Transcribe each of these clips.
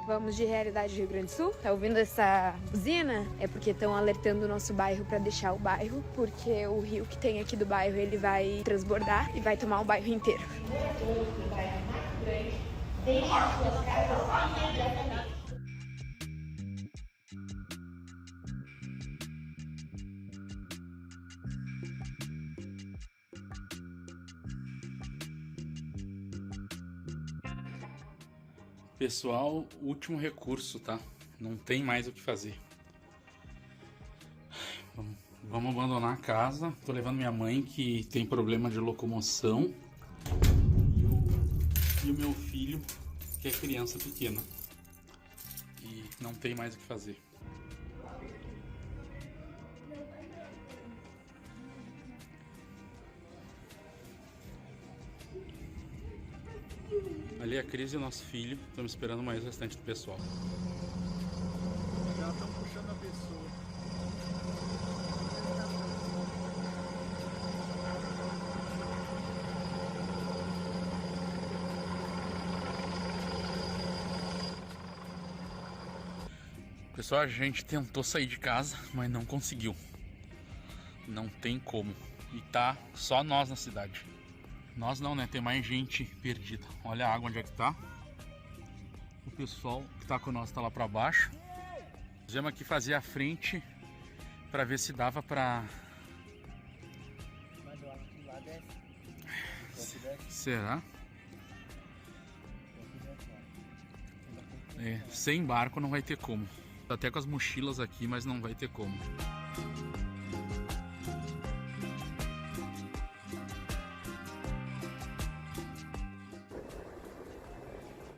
Vamos de Realidade do Rio Grande do Sul. Tá ouvindo essa buzina? É porque estão alertando o nosso bairro para deixar o bairro, porque o rio que tem aqui do bairro ele vai transbordar e vai tomar o bairro inteiro. O bairro mais grande, deixe suas casas imediatamente. Pessoal, último recurso, tá? Não tem mais o que fazer. Vamos abandonar a casa. Tô levando minha mãe que tem problema de locomoção. E o meu filho, que é criança pequena. E não tem mais o que fazer. Ali a Cris e o nosso filho. Estamos esperando mais o restante do pessoal. Já estão puxando a pessoa. Pessoal, a gente tentou sair de casa, mas não conseguiu. Não tem como. E tá só nós na cidade. Nós não, né? Tem mais gente perdida. Olha a água onde é que tá. O pessoal que tá com nós tá lá pra baixo. Fizemos aqui fazer a frente pra ver se dava pra... Mas eu acho que lá desce. Será? É, sem barco não vai ter como. Tá até com as mochilas aqui, mas não vai ter como.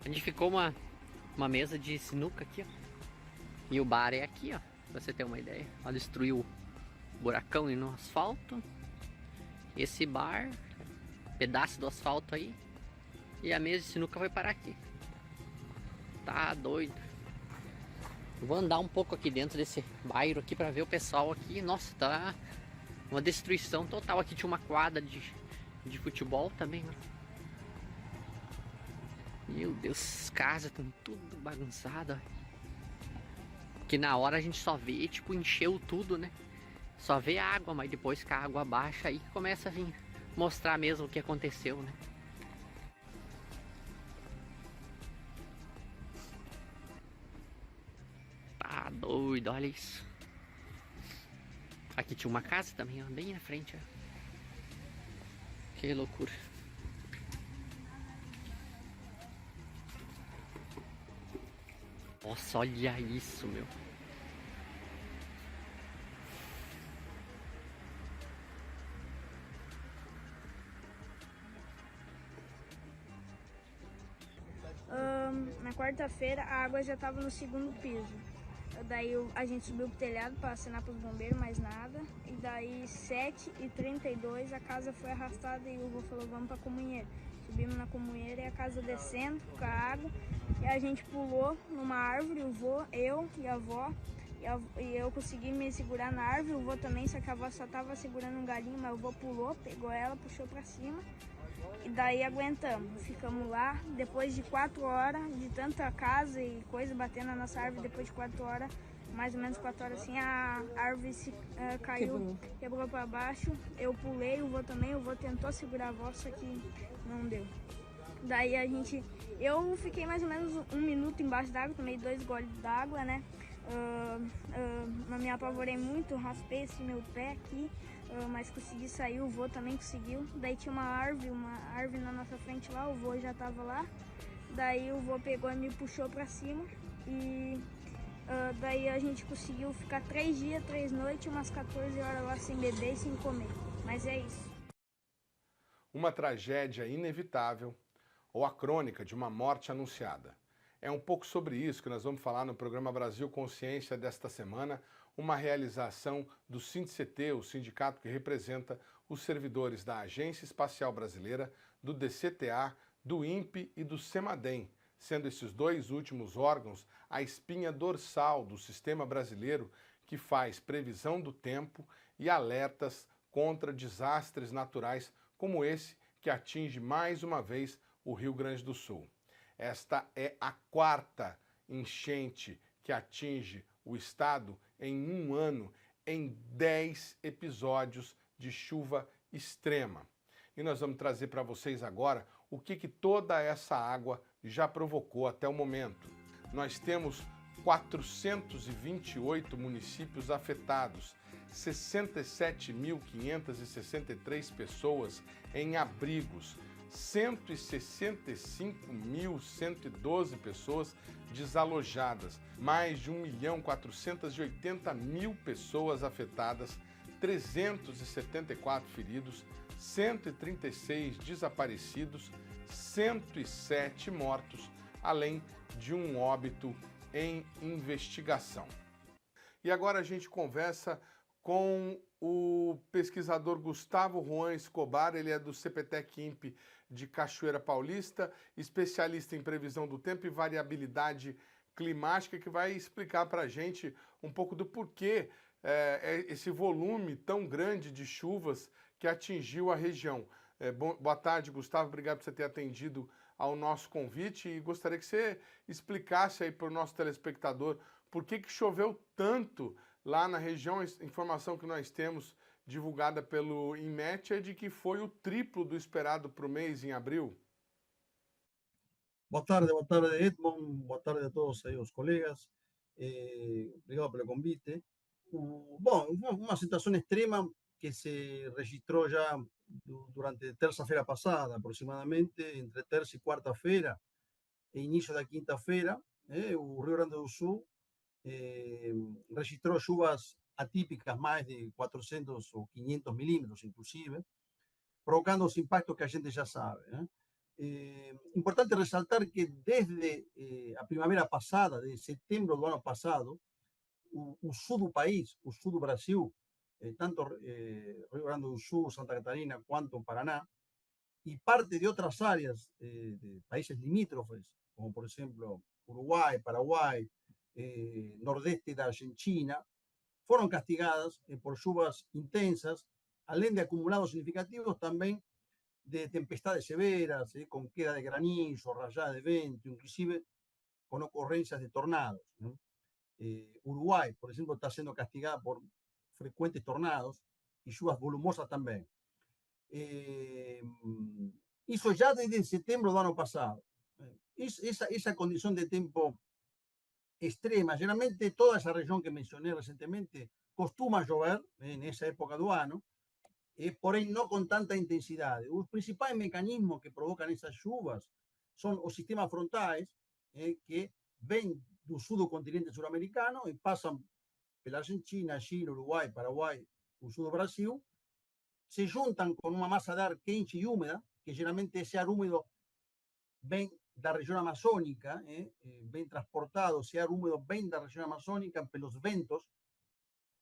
A gente ficou uma mesa de sinuca aqui, ó. E o bar é aqui, ó. Pra você ter uma ideia. Ela destruiu o buracão ali no asfalto. Esse bar, pedaço do asfalto aí. E a mesa de sinuca vai parar aqui. Tá doido. Eu vou andar um pouco aqui dentro desse bairro aqui pra ver o pessoal aqui. Nossa, tá uma destruição total. Aqui tinha uma quadra de futebol também, ó. Meu Deus, as casas estão tudo bagunçadas. Que na hora a gente só vê, tipo, encheu tudo, né? Só vê água, mas depois que a água baixa aí começa a vir mostrar mesmo o que aconteceu, né? Tá doido, olha isso. Aqui tinha uma casa também, ó, bem na frente, ó. Que loucura. Nossa, olha isso, meu. Na quarta-feira a água já estava no segundo piso. Daí a gente subiu pro telhado para assinar para os bombeiros, mais nada. E daí 7h32 a casa foi arrastada e o vô falou, vamos para a comunheira. Subimos na comunheira e a casa descendo com a água. E a gente pulou numa árvore, o vô, eu e a avó. E eu consegui me segurar na árvore, o vô também, só que a avó só tava segurando um galinho, mas o vô pulou, pegou ela, puxou pra cima. E daí aguentamos, ficamos lá. Depois de 4 horas, de tanta casa e coisa batendo na nossa árvore, depois de 4 horas, mais ou menos 4 horas assim, a árvore caiu, quebrou pra baixo. Eu pulei, o vô também, o vô tentou segurar a avó, só que não deu. Daí eu fiquei mais ou menos 1 minuto embaixo d'água, tomei 2 goles d'água, né? Me apavorei muito, raspei esse meu pé aqui, mas consegui sair, o vô também conseguiu. Daí tinha uma árvore na nossa frente lá, o vô já tava lá. Daí o vô pegou e me puxou pra cima e daí a gente conseguiu ficar 3 dias, 3 noites, umas 14 horas lá sem beber e sem comer. Mas é isso. Uma tragédia inevitável ou a crônica de uma morte anunciada. É um pouco sobre isso que nós vamos falar no programa Brasil Consciência desta semana, uma realização do SINDCT, o sindicato que representa os servidores da Agência Espacial Brasileira, do DCTA, do INPE e do CEMADEM, sendo esses 2 últimos órgãos a espinha dorsal do sistema brasileiro que faz previsão do tempo e alertas contra desastres naturais como esse que atinge mais uma vez o Rio Grande do Sul. Esta é a 4ª enchente que atinge o estado em um ano, em 10 episódios de chuva extrema. E nós vamos trazer para vocês agora o que toda essa água já provocou até o momento. Nós temos 428 municípios afetados, 67.563 pessoas em abrigos, 165.112 pessoas desalojadas, mais de 1.480.000 pessoas afetadas, 374 feridos, 136 desaparecidos, 107 mortos, além de um óbito em investigação. E agora a gente conversa com o pesquisador Gustavo Juan Escobar, ele é do CPTEC-INPE de Cachoeira Paulista, especialista em previsão do tempo e variabilidade climática, que vai explicar para a gente um pouco do porquê esse volume tão grande de chuvas que atingiu a região. Boa tarde, Gustavo, obrigado por você ter atendido ao nosso convite e gostaria que você explicasse aí para o nosso telespectador por que choveu tanto lá na região. A informação que nós temos divulgada pelo INMET é de que foi o triplo do esperado para o mês em abril. Boa tarde, Edmond. Boa tarde a todos aí os colegas. Obrigado pelo convite. Bom, uma situação extrema que se registrou já durante terça-feira passada, aproximadamente, entre terça e quarta-feira, e início da quinta-feira, o Rio Grande do Sul registrou chuvas atípicas, mais de 400 ou 500 milímetros, inclusive, provocando os impactos que a gente já sabe. Importante ressaltar que desde a primavera passada, de setembro do ano passado, o sul do país, o sul do Brasil, tanto Rio Grande do Sul, Santa Catarina, quanto Paraná, y parte de otras áreas de países limítrofes, como por ejemplo Uruguay, Paraguay, nordeste de Argentina, fueron castigadas por lluvias intensas, além de acumulados significativos, también de tempestades severas, con queda de granizo, rayada de viento, inclusive con ocurrencias de tornados, ¿no? Uruguay, por ejemplo, está siendo castigada por frecuentes tornados y lluvias volumosas también. Hizo ya desde septiembre del año pasado. Esa condición de tiempo extrema, generalmente toda esa región que mencioné recientemente costuma llover en esa época del año, por ahí no con tanta intensidad. Los principales mecanismos que provocan esas lluvias son los sistemas frontales que ven del sur del continente suramericano y pasan por la Argentina, Chile, Uruguay, Paraguay, el sur del Brasil, se juntan con una masa de ar quente y húmeda, que generalmente ese ar húmedo ven de la región amazónica, ven transportado, ese ar húmedo ven de la región amazónica, por los ventos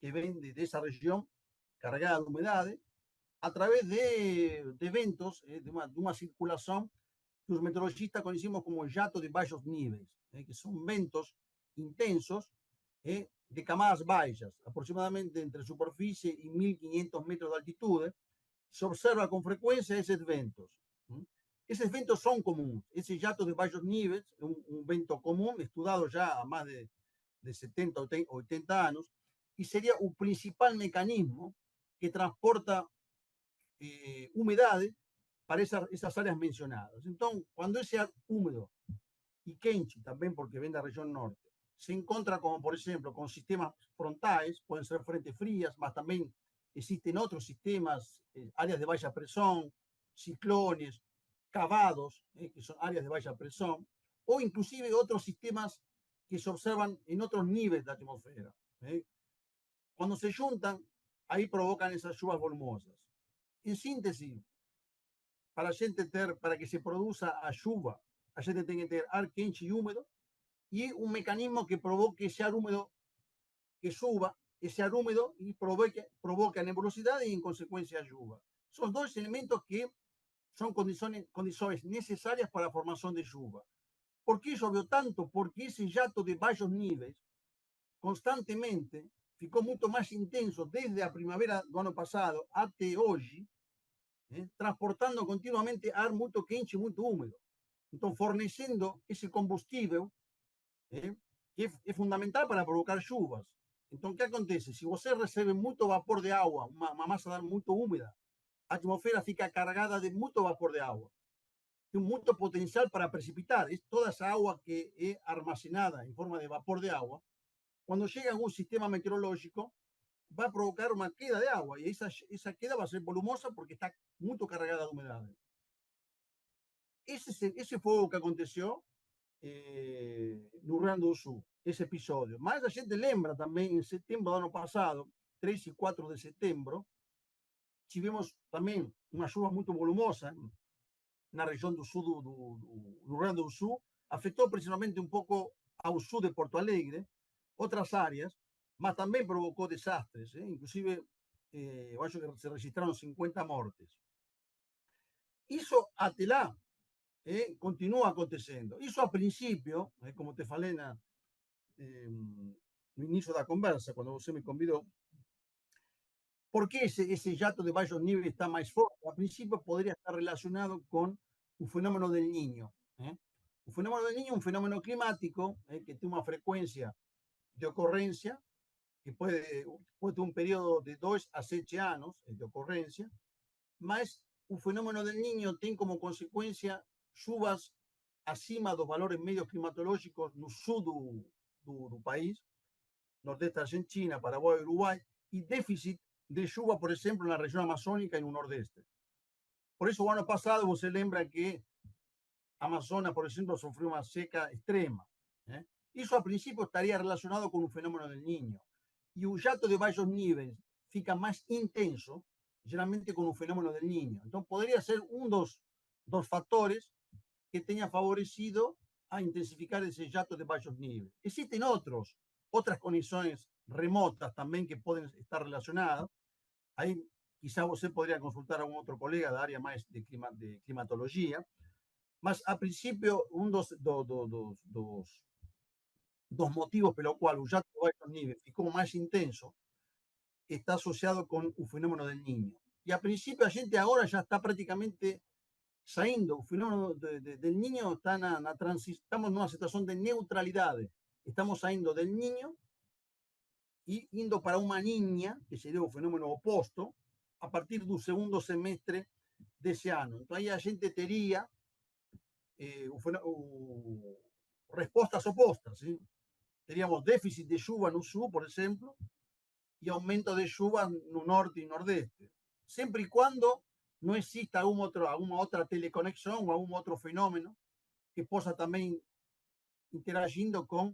que ven de esa región cargada de humedades, a través de ventos, de una circulación que los meteorologistas conocemos como jato de bajos niveles, que son ventos intensos de camadas bajas, aproximadamente entre superficie y 1.500 metros de altitud. Se observa con frecuencia esos ventos. Esos ventos son comunes. Ese jato de bajos niveles, un vento común, estudiado ya a más de 70 o 80 años, y sería el principal mecanismo que transporta humedades para esas áreas mencionadas. Entonces, cuando ese ar húmedo y quente, también porque viene de la región norte, se encuentra como, por ejemplo, con sistemas frontales, pueden ser frentes frías, más también existen otros sistemas, áreas de baja presión, ciclones, cavados, que son áreas de baja presión, o inclusive otros sistemas que se observan en otros niveles de la atmósfera. Cuando se juntan, ahí provocan esas lluvias volumosas. En síntesis, para que se produzca a lluvia, a gente tiene que tener ar quente y húmedo, y un mecanismo que provoque ese ar húmedo que suba, ese ar húmedo y provoca nebulosidad y en consecuencia lluvia. Son dos elementos que son condiciones necesarias para la formación de lluvia. ¿Por qué llovió tanto? Porque ese jato de bajos niveles constantemente ficou mucho más intenso desde la primavera del año pasado hasta hoy, transportando continuamente ar muy quente y muy húmedo. Entonces, forneciendo ese combustible que é fundamental para provocar chuvas. Então, o que acontece? Se você recebe muito vapor de água, uma massa de ar muito úmida, a atmosfera fica cargada de muito vapor de água. Tem muito potencial para precipitar. Es toda essa água que é armazenada em forma de vapor de água, quando chega a algum sistema meteorológico, vai provocar uma queda de água. E essa queda vai ser volumosa porque está muito carregada de umidade. Esse foi o que aconteceu no Rio Grande do Sul, esse episódio. Mas a gente lembra também, em setembro do ano passado, 3 e 4 de setembro, tivemos também uma chuva muito volumosa na região do sul do Rio Grande do Sul, afetou principalmente um pouco ao sul de Porto Alegre, outras áreas, mas também provocou desastres. Inclusive, eu acho que se registraram 50 mortes. Isso até lá continua acontecendo. Isso a princípio, como te falei no início da conversa, quando você me convidou, por que esse jato de baixos níveis está mais forte? A princípio poderia estar relacionado com o fenômeno del Niño. O fenômeno del Niño é um fenômeno climático que tem uma frequência de ocorrência que pode ter um período de 2 a 7 anos de ocorrência, mas o fenômeno del Niño tem como consequência chuvas acima dos valores médios climatológicos no sul do país, nordeste da Argentina, Paraguai e Uruguai, e déficit de chuva, por exemplo, na região amazônica e no nordeste. Por isso, o ano passado, você lembra que a Amazônia, por exemplo, sofreu uma seca extrema. Isso, a princípio, estaria relacionado com o fenômeno del Niño. E o jato de baixos níveis fica mais intenso, geralmente com o fenômeno del Niño. Então, poderia ser um dos fatores que tenha favorecido a intensificar esse jato de baixos níveis. Existem outras condições remotas também que podem estar relacionadas. Aí, quizá você poderia consultar a algum outro colega da área mais de climatologia. Mas, a princípio, um dos motivos pelo qual o jato de baixos níveis ficou mais intenso está associado com o fenômeno del Niño. E, a princípio, a gente agora já está praticamente saindo. O fenômeno del Niño está estamos numa situação de neutralidade. Estamos saindo del Niño e indo para uma Niña, que seria o fenômeno oposto, a partir do segundo semestre desse ano. Então, aí a gente teria respostas opostas. Teríamos déficit de chuva no sul, por exemplo, e aumento de chuva no norte e nordeste. Sempre e quando não exista alguma outra teleconexão ou algum outro fenômeno que possa também interagindo com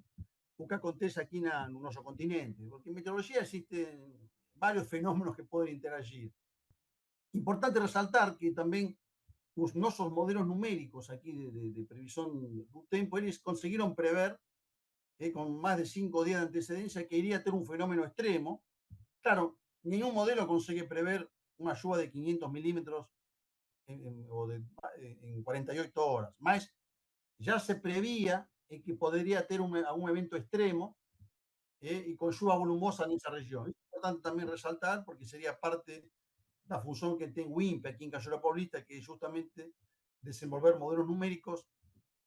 o que acontece aqui no nosso continente. Porque em meteorologia existem vários fenômenos que podem interagir. Importante ressaltar que também os nossos modelos numéricos aqui de previsão do tempo, eles conseguiram prever com mais de 5 dias de antecedência que iria ter um fenômeno extremo. Claro, nenhum modelo consegue prever uma chuva de 500 milímetros em 48 horas, mas já se previa que poderia ter algum evento extremo e com chuva volumosa nessa região. É importante também ressaltar, porque seria parte da função que tem o INPE aqui em Cachoeira Paulista, que é justamente desenvolver modelos numéricos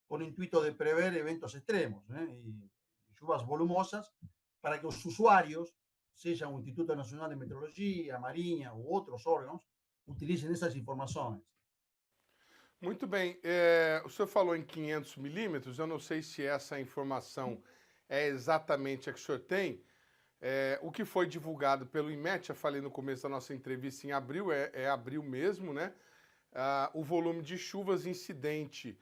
com o intuito de prever eventos extremos e chuvas volumosas para que os usuários, seja o Instituto Nacional de Meteorologia, a Marinha ou outros órgãos, utilizem essas informações. Muito bem. O senhor falou em 500 milímetros, eu não sei se essa informação é exatamente a que o senhor tem. O que foi divulgado pelo IMET, eu falei no começo da nossa entrevista em abril, é abril mesmo, né? O volume de chuvas incidente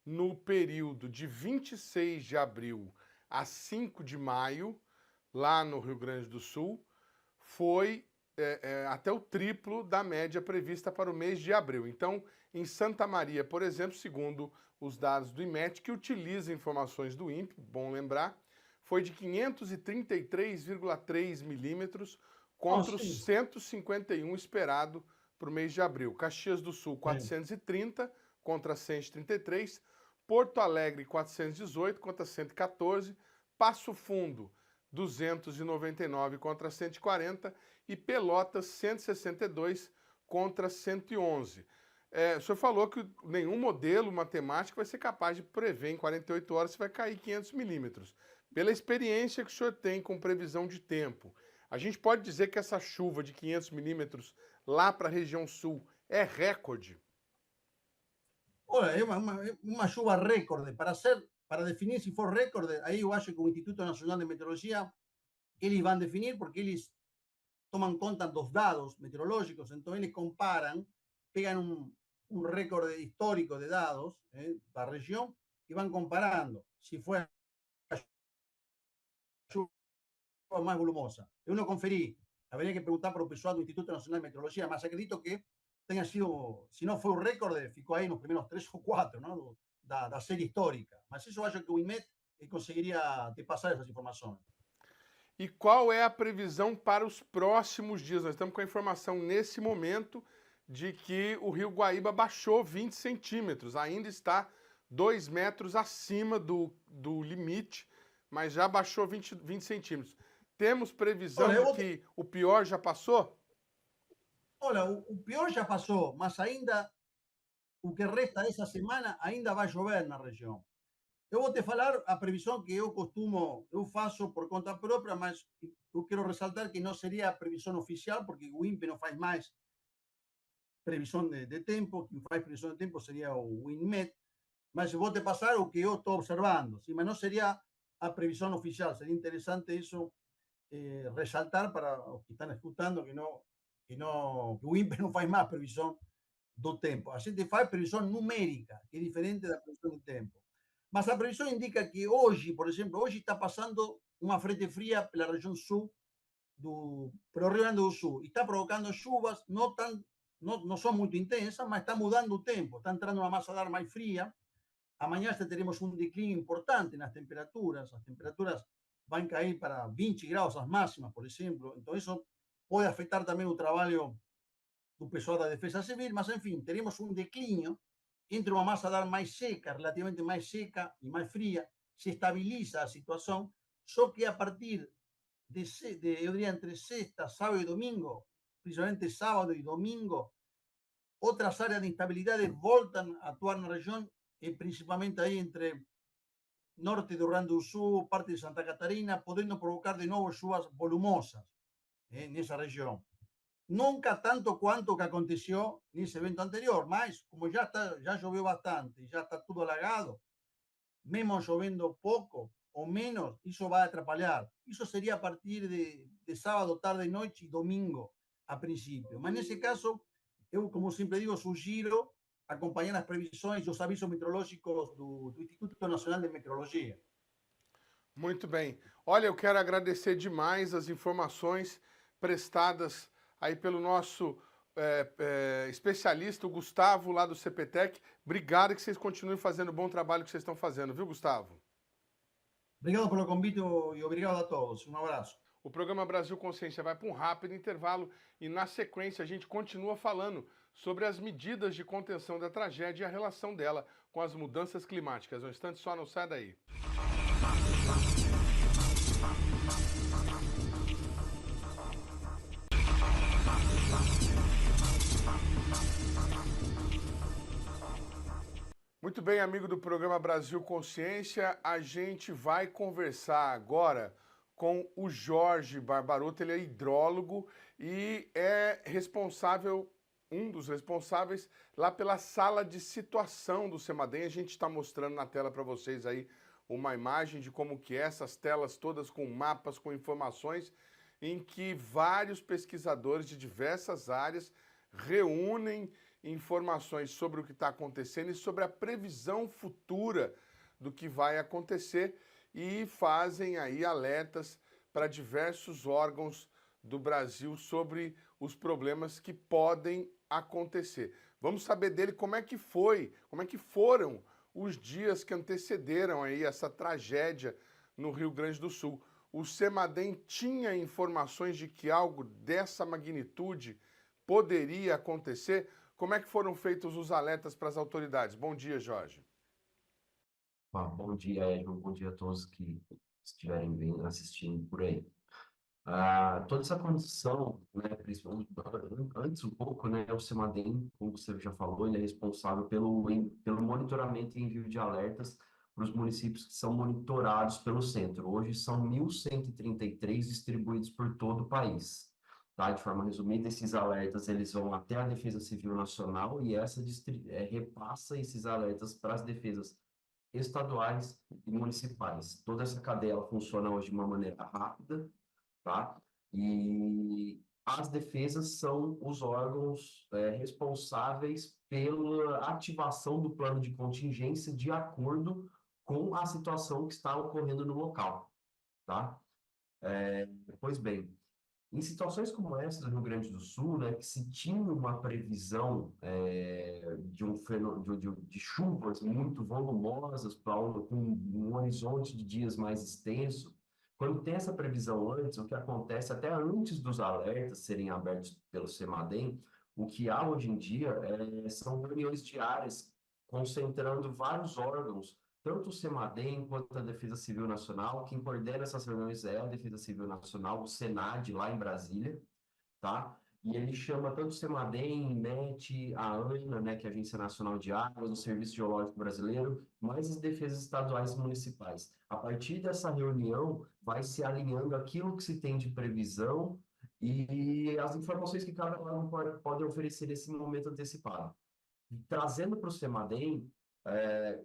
no período de 26 de abril a 5 de maio, lá no Rio Grande do Sul, foi até o triplo da média prevista para o mês de abril. Então, em Santa Maria, por exemplo, segundo os dados do IMET, que utiliza informações do INPE, bom lembrar, foi de 533,3 milímetros contra os 151 esperado para o mês de abril. Caxias do Sul, 430 contra 133, Porto Alegre, 418 contra 114, Passo Fundo, 299 contra 140 e Pelotas, 162 contra 111. o senhor falou que nenhum modelo matemático vai ser capaz de prever em 48 horas se vai cair 500 milímetros. Pela experiência que o senhor tem com previsão de tempo, a gente pode dizer que essa chuva de 500 milímetros lá para a região sul é recorde? Olha, é uma chuva recorde. Para definir se for recorde, aí eu acho que o Instituto Nacional de Meteorologia, eles vão definir, porque eles tomam conta dos dados meteorológicos, então eles comparam, pegam um recorde histórico de dados da região e vão comparando se foi a chuva mais volumosa. Eu não conferi, haveria que perguntar para o pessoal do Instituto Nacional de Meteorologia, mas acredito que tenha sido, se não foi o recorde, ficou aí nos primeiros 3 ou 4, não? Da série histórica. Mas isso eu acho que o INMET conseguiria te passar essas informações. E qual é a previsão para os próximos dias? Nós estamos com a informação nesse momento de que o rio Guaíba baixou 20 centímetros, ainda está 2 metros acima do limite, mas já baixou 20 centímetros. Temos previsão de que o pior já passou? Olha, o pior já passou, mas ainda o que resta dessa semana ainda vai chover na região. Eu vou te falar a previsão que eu faço por conta própria, mas eu quero ressaltar que não seria a previsão oficial, porque o INPE não faz mais previsão de tempo, quem faz previsão de tempo seria o INMET, mas eu vou te passar o que eu estou observando, sim, mas não seria a previsão oficial. Seria interessante isso ressaltar para os que estão escutando que o INPE não faz mais previsão do tempo. A gente faz previsão numérica, que é diferente da previsão do tempo. Mas a previsão indica que hoje, por exemplo, hoje está passando uma frente fria pela região sul pelo Rio Grande do Sul e está provocando chuvas não são muito intensas, mas está mudando o tempo, está entrando uma massa de ar mais fria. Amanhã teremos um declínio importante nas temperaturas, as temperaturas vão cair para 20 graus as máximas, por exemplo, então isso pode afetar também o trabalho do pessoal da Defesa Civil, mas enfim, teremos um declínio entre uma massa de ar mais seca, relativamente mais seca e mais fria, se estabiliza a situação, só que a partir eu diria entre sexta, sábado e domingo, principalmente sábado e domingo, outras áreas de instabilidade voltam a atuar na região, principalmente aí entre norte do Rio Grande do Sul, parte de Santa Catarina, podendo provocar de novo chuvas volumosas nessa região. Nunca tanto quanto o que aconteceu nesse evento anterior, mas como já choveu bastante, já está tudo alagado, mesmo chovendo pouco ou menos, isso vai atrapalhar. Isso seria a partir de sábado, tarde e noite e domingo, a princípio. Mas nesse caso, eu, como sempre digo, sugiro acompanhar as previsões e os avisos meteorológicos do Instituto Nacional de Meteorologia. Muito bem. Olha, eu quero agradecer demais as informações prestadas aí pelo nosso especialista, o Gustavo, lá do CPTEC. Obrigado, que vocês continuem fazendo o bom trabalho que vocês estão fazendo, viu, Gustavo? Obrigado pelo convite e obrigado a todos. Um abraço. O programa Brasil Consciência vai para um rápido intervalo e, na sequência, a gente continua falando sobre as medidas de contenção da tragédia e a relação dela com as mudanças climáticas. Um instante só, não sai daí. Muito bem, amigo do programa Brasil Consciência, a gente vai conversar agora com o Jorge Barbaroto. Ele é hidrólogo e é responsável, um dos responsáveis, lá pela sala de situação do CEMADEM. A gente está mostrando na tela para vocês aí uma imagem de como que é, essas telas todas com mapas, com informações, em que vários pesquisadores de diversas áreas reúnem informações sobre o que está acontecendo e sobre a previsão futura do que vai acontecer e fazem aí alertas para diversos órgãos do Brasil sobre os problemas que podem acontecer. Vamos saber dele como é que foram os dias que antecederam aí essa tragédia no Rio Grande do Sul. O CEMADEM tinha informações de que algo dessa magnitude poderia acontecer? Como é que foram feitos os alertas para as autoridades? Bom dia, Jorge. Bom dia, Edmo. Bom dia a todos que estiverem assistindo por aí. Toda essa condição, né, principalmente antes um pouco, né, o CEMADEM, como você já falou, ele é responsável pelo monitoramento e envio de alertas para os municípios que são monitorados pelo centro. Hoje são 1.133 distribuídos por todo o país. Tá? De forma resumida, esses alertas eles vão até a Defesa Civil Nacional e essa repassa esses alertas para as defesas estaduais e municipais. Toda essa cadeia ela funciona hoje de uma maneira rápida, tá? E as defesas são os órgãos responsáveis pela ativação do plano de contingência de acordo com a situação que está ocorrendo no local, tá? Pois bem, em situações como essa do Rio Grande do Sul, né, que se tinha uma previsão de um fenômeno de chuvas muito volumosas com um horizonte de dias mais extenso, quando tem essa previsão antes, o que acontece até antes dos alertas serem abertos pelo CEMADEM, o que há hoje em dia são reuniões diárias concentrando vários órgãos, tanto o CEMADEM quanto a Defesa Civil Nacional. Quem coordena essas reuniões é a Defesa Civil Nacional, o SENAD, lá em Brasília, tá? E ele chama tanto o CEMADEM, INMET, a ANA, né, que é a Agência Nacional de Águas, o Serviço Geológico Brasileiro, mais as defesas estaduais e municipais. A partir dessa reunião, vai se alinhando aquilo que se tem de previsão e as informações que cada órgão pode oferecer nesse momento antecipado. Trazendo para o CEMADEM,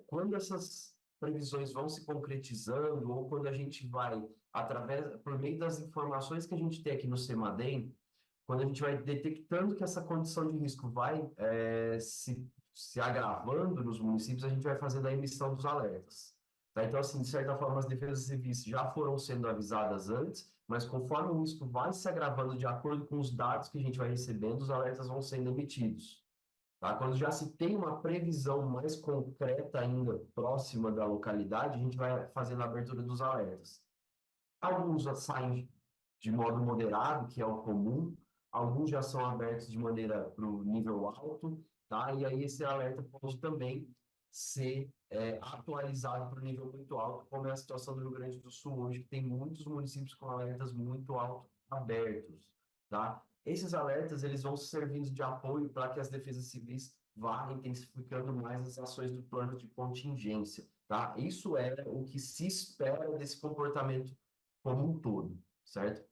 quando essas previsões vão se concretizando ou quando a gente vai, por meio das informações que a gente tem aqui no CEMADEM, quando a gente vai detectando que essa condição de risco vai se agravando nos municípios, a gente vai fazendo a emissão dos alertas. Tá? Então, assim, de certa forma, as defesas civis já foram sendo avisadas antes, mas conforme o risco vai se agravando de acordo com os dados que a gente vai recebendo, os alertas vão sendo emitidos. Tá? Quando já se tem uma previsão mais concreta ainda, próxima da localidade, a gente vai fazendo a abertura dos alertas. Alguns já saem de modo moderado, que é o comum, alguns já são abertos de maneira para o nível alto, tá? E aí esse alerta pode também ser atualizado para o nível muito alto, como é a situação do Rio Grande do Sul hoje, que tem muitos municípios com alertas muito altos abertos, tá? Esses alertas eles vão servindo de apoio para que as defesas civis vá intensificando mais as ações do plano de contingência, tá? Isso é o que se espera desse comportamento como um todo, certo?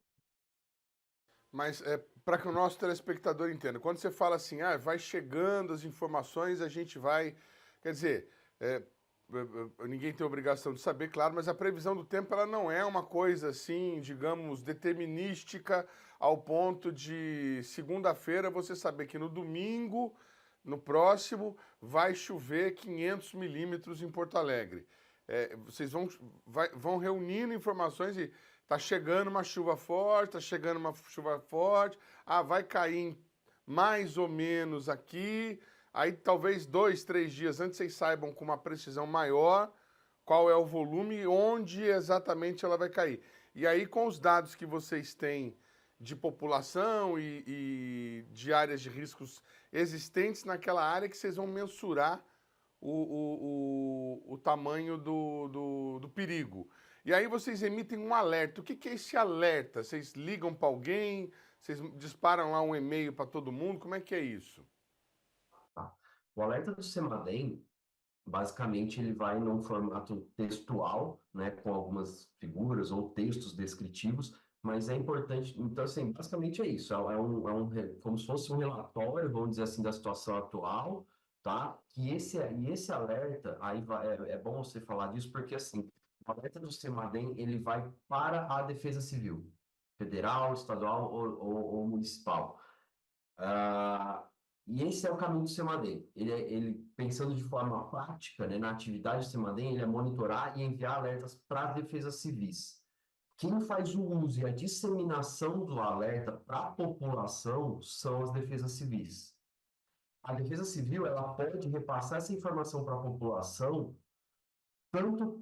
Mas para que o nosso telespectador entenda, quando você fala assim, vai chegando as informações, a gente vai. Quer dizer, ninguém tem obrigação de saber, claro, mas a previsão do tempo ela não é uma coisa assim, digamos, determinística ao ponto de segunda-feira você saber que no domingo, no próximo, vai chover 500 milímetros em Porto Alegre. Vocês vão reunindo informações e tá chegando uma chuva forte, vai cair mais ou menos aqui, aí talvez 2, 3 dias antes vocês saibam com uma precisão maior qual é o volume e onde exatamente ela vai cair. E aí com os dados que vocês têm de população e de áreas de riscos existentes naquela área que vocês vão mensurar o tamanho do perigo. E aí vocês emitem um alerta. O que é esse alerta? Vocês ligam para alguém? Vocês disparam lá um e-mail para todo mundo? Como é que é isso? Tá. O alerta do CEMADEM, basicamente, ele vai num formato textual, né, com algumas figuras ou textos descritivos, mas é importante. Então, assim, basicamente é isso. Como se fosse um relatório, vamos dizer assim, da situação atual, tá? E esse alerta, é bom você falar disso, porque, assim, o alerta do CEMADEM, ele vai para a Defesa Civil, federal, estadual ou municipal. E esse é o caminho do CEMADEM. Ele pensando de forma prática, né, na atividade do CEMADEM, ele é monitorar e enviar alertas para as defesas civis. Quem faz o uso e a disseminação do alerta para a população são as defesas civis. A defesa civil ela pode repassar essa informação para a população tanto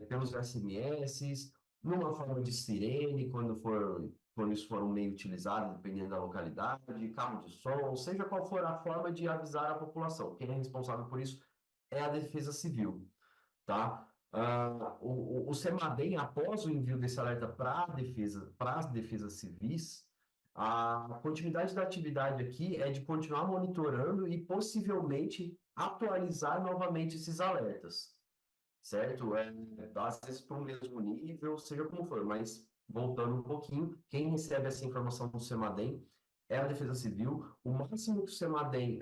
pelos SMS, numa forma de sirene, quando isso for um meio utilizado, dependendo da localidade, carro de som, seja qual for a forma de avisar a população. Quem é responsável por isso é a Defesa Civil, tá? O CEMADEM, após o envio desse alerta para as defesas civis, a continuidade da atividade aqui é de continuar monitorando e possivelmente atualizar novamente esses alertas, certo? Às vezes para o mesmo nível, seja como for, mas voltando um pouquinho, quem recebe essa informação do CEMADEM é a Defesa Civil. O máximo que o CEMADEM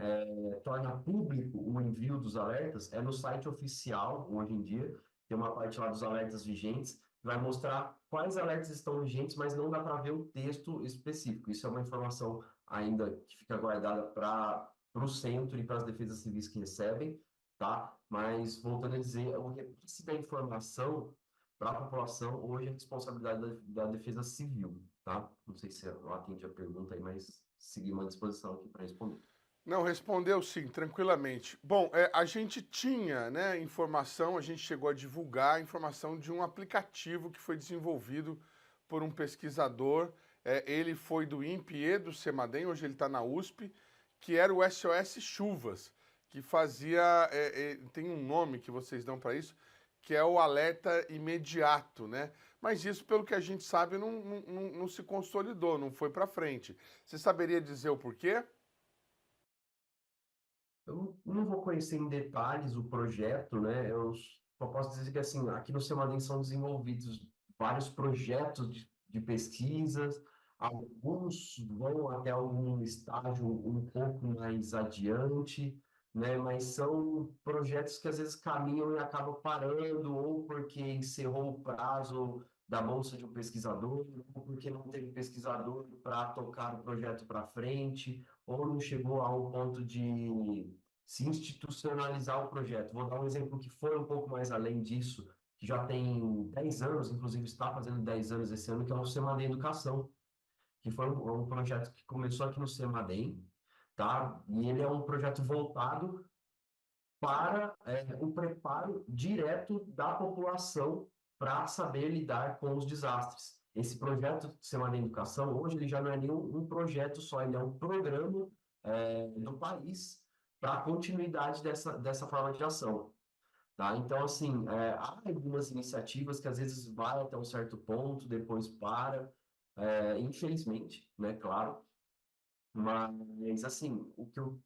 torna público o envio dos alertas é no site oficial, hoje em dia, tem uma parte lá dos alertas vigentes, vai mostrar quais alertas estão vigentes, mas não dá para ver o texto específico. Isso é uma informação ainda que fica guardada para o centro e para as defesas civis que recebem, tá? Mas, voltando a dizer, o repasse da informação para a população hoje é responsabilidade da Defesa Civil, tá? Não sei se eu atendi a pergunta aí, mas segui uma disposição aqui para responder. Não, respondeu sim, tranquilamente. Bom, a gente tinha, né, informação, a gente chegou a divulgar a informação de um aplicativo que foi desenvolvido por um pesquisador. Ele foi do INPE e do CEMADEM, hoje ele está na USP, que era o SOS Chuvas, que fazia, tem um nome que vocês dão para isso, que é o alerta imediato, né? Mas isso, pelo que a gente sabe, não se consolidou, não foi para frente. Você saberia dizer o porquê? Eu não vou conhecer em detalhes o projeto, né? Eu só posso dizer que, assim, aqui no CEMADEM são desenvolvidos vários projetos de pesquisas, alguns vão até algum estágio um pouco mais adiante, né? Mas são projetos que às vezes caminham e acabam parando, ou porque encerrou o prazo da bolsa de um pesquisador, ou porque não teve pesquisador para tocar o projeto para frente, ou não chegou ao ponto de se institucionalizar o projeto. Vou dar um exemplo que foi um pouco mais além disso, que já tem 10 anos, inclusive está fazendo 10 anos esse ano, que é o CEMADEM Educação, que foi um projeto que começou aqui no CEMADEM, tá? E ele é um projeto voltado para o preparo direto da população para saber lidar com os desastres. Esse projeto CEMADEM Educação, hoje, ele já não é nenhum um projeto só, ele é um programa do país para a continuidade dessa forma de ação. Tá? Então, assim, há algumas iniciativas que às vezes vai até um certo ponto, depois para, infelizmente, né, claro, mas, assim, o que eu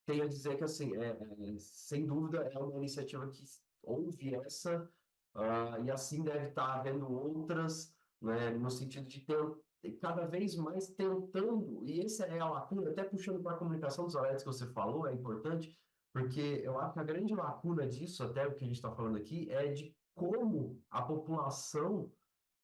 tenho a dizer é que, assim, sem dúvida, é uma iniciativa que houve essa, e assim deve estar havendo outras, né, no sentido de ter cada vez mais tentando, e essa é a lacuna, até puxando para a comunicação dos alertas que você falou, é importante, porque eu acho que a grande lacuna disso, até o que a gente está falando aqui, é de como a população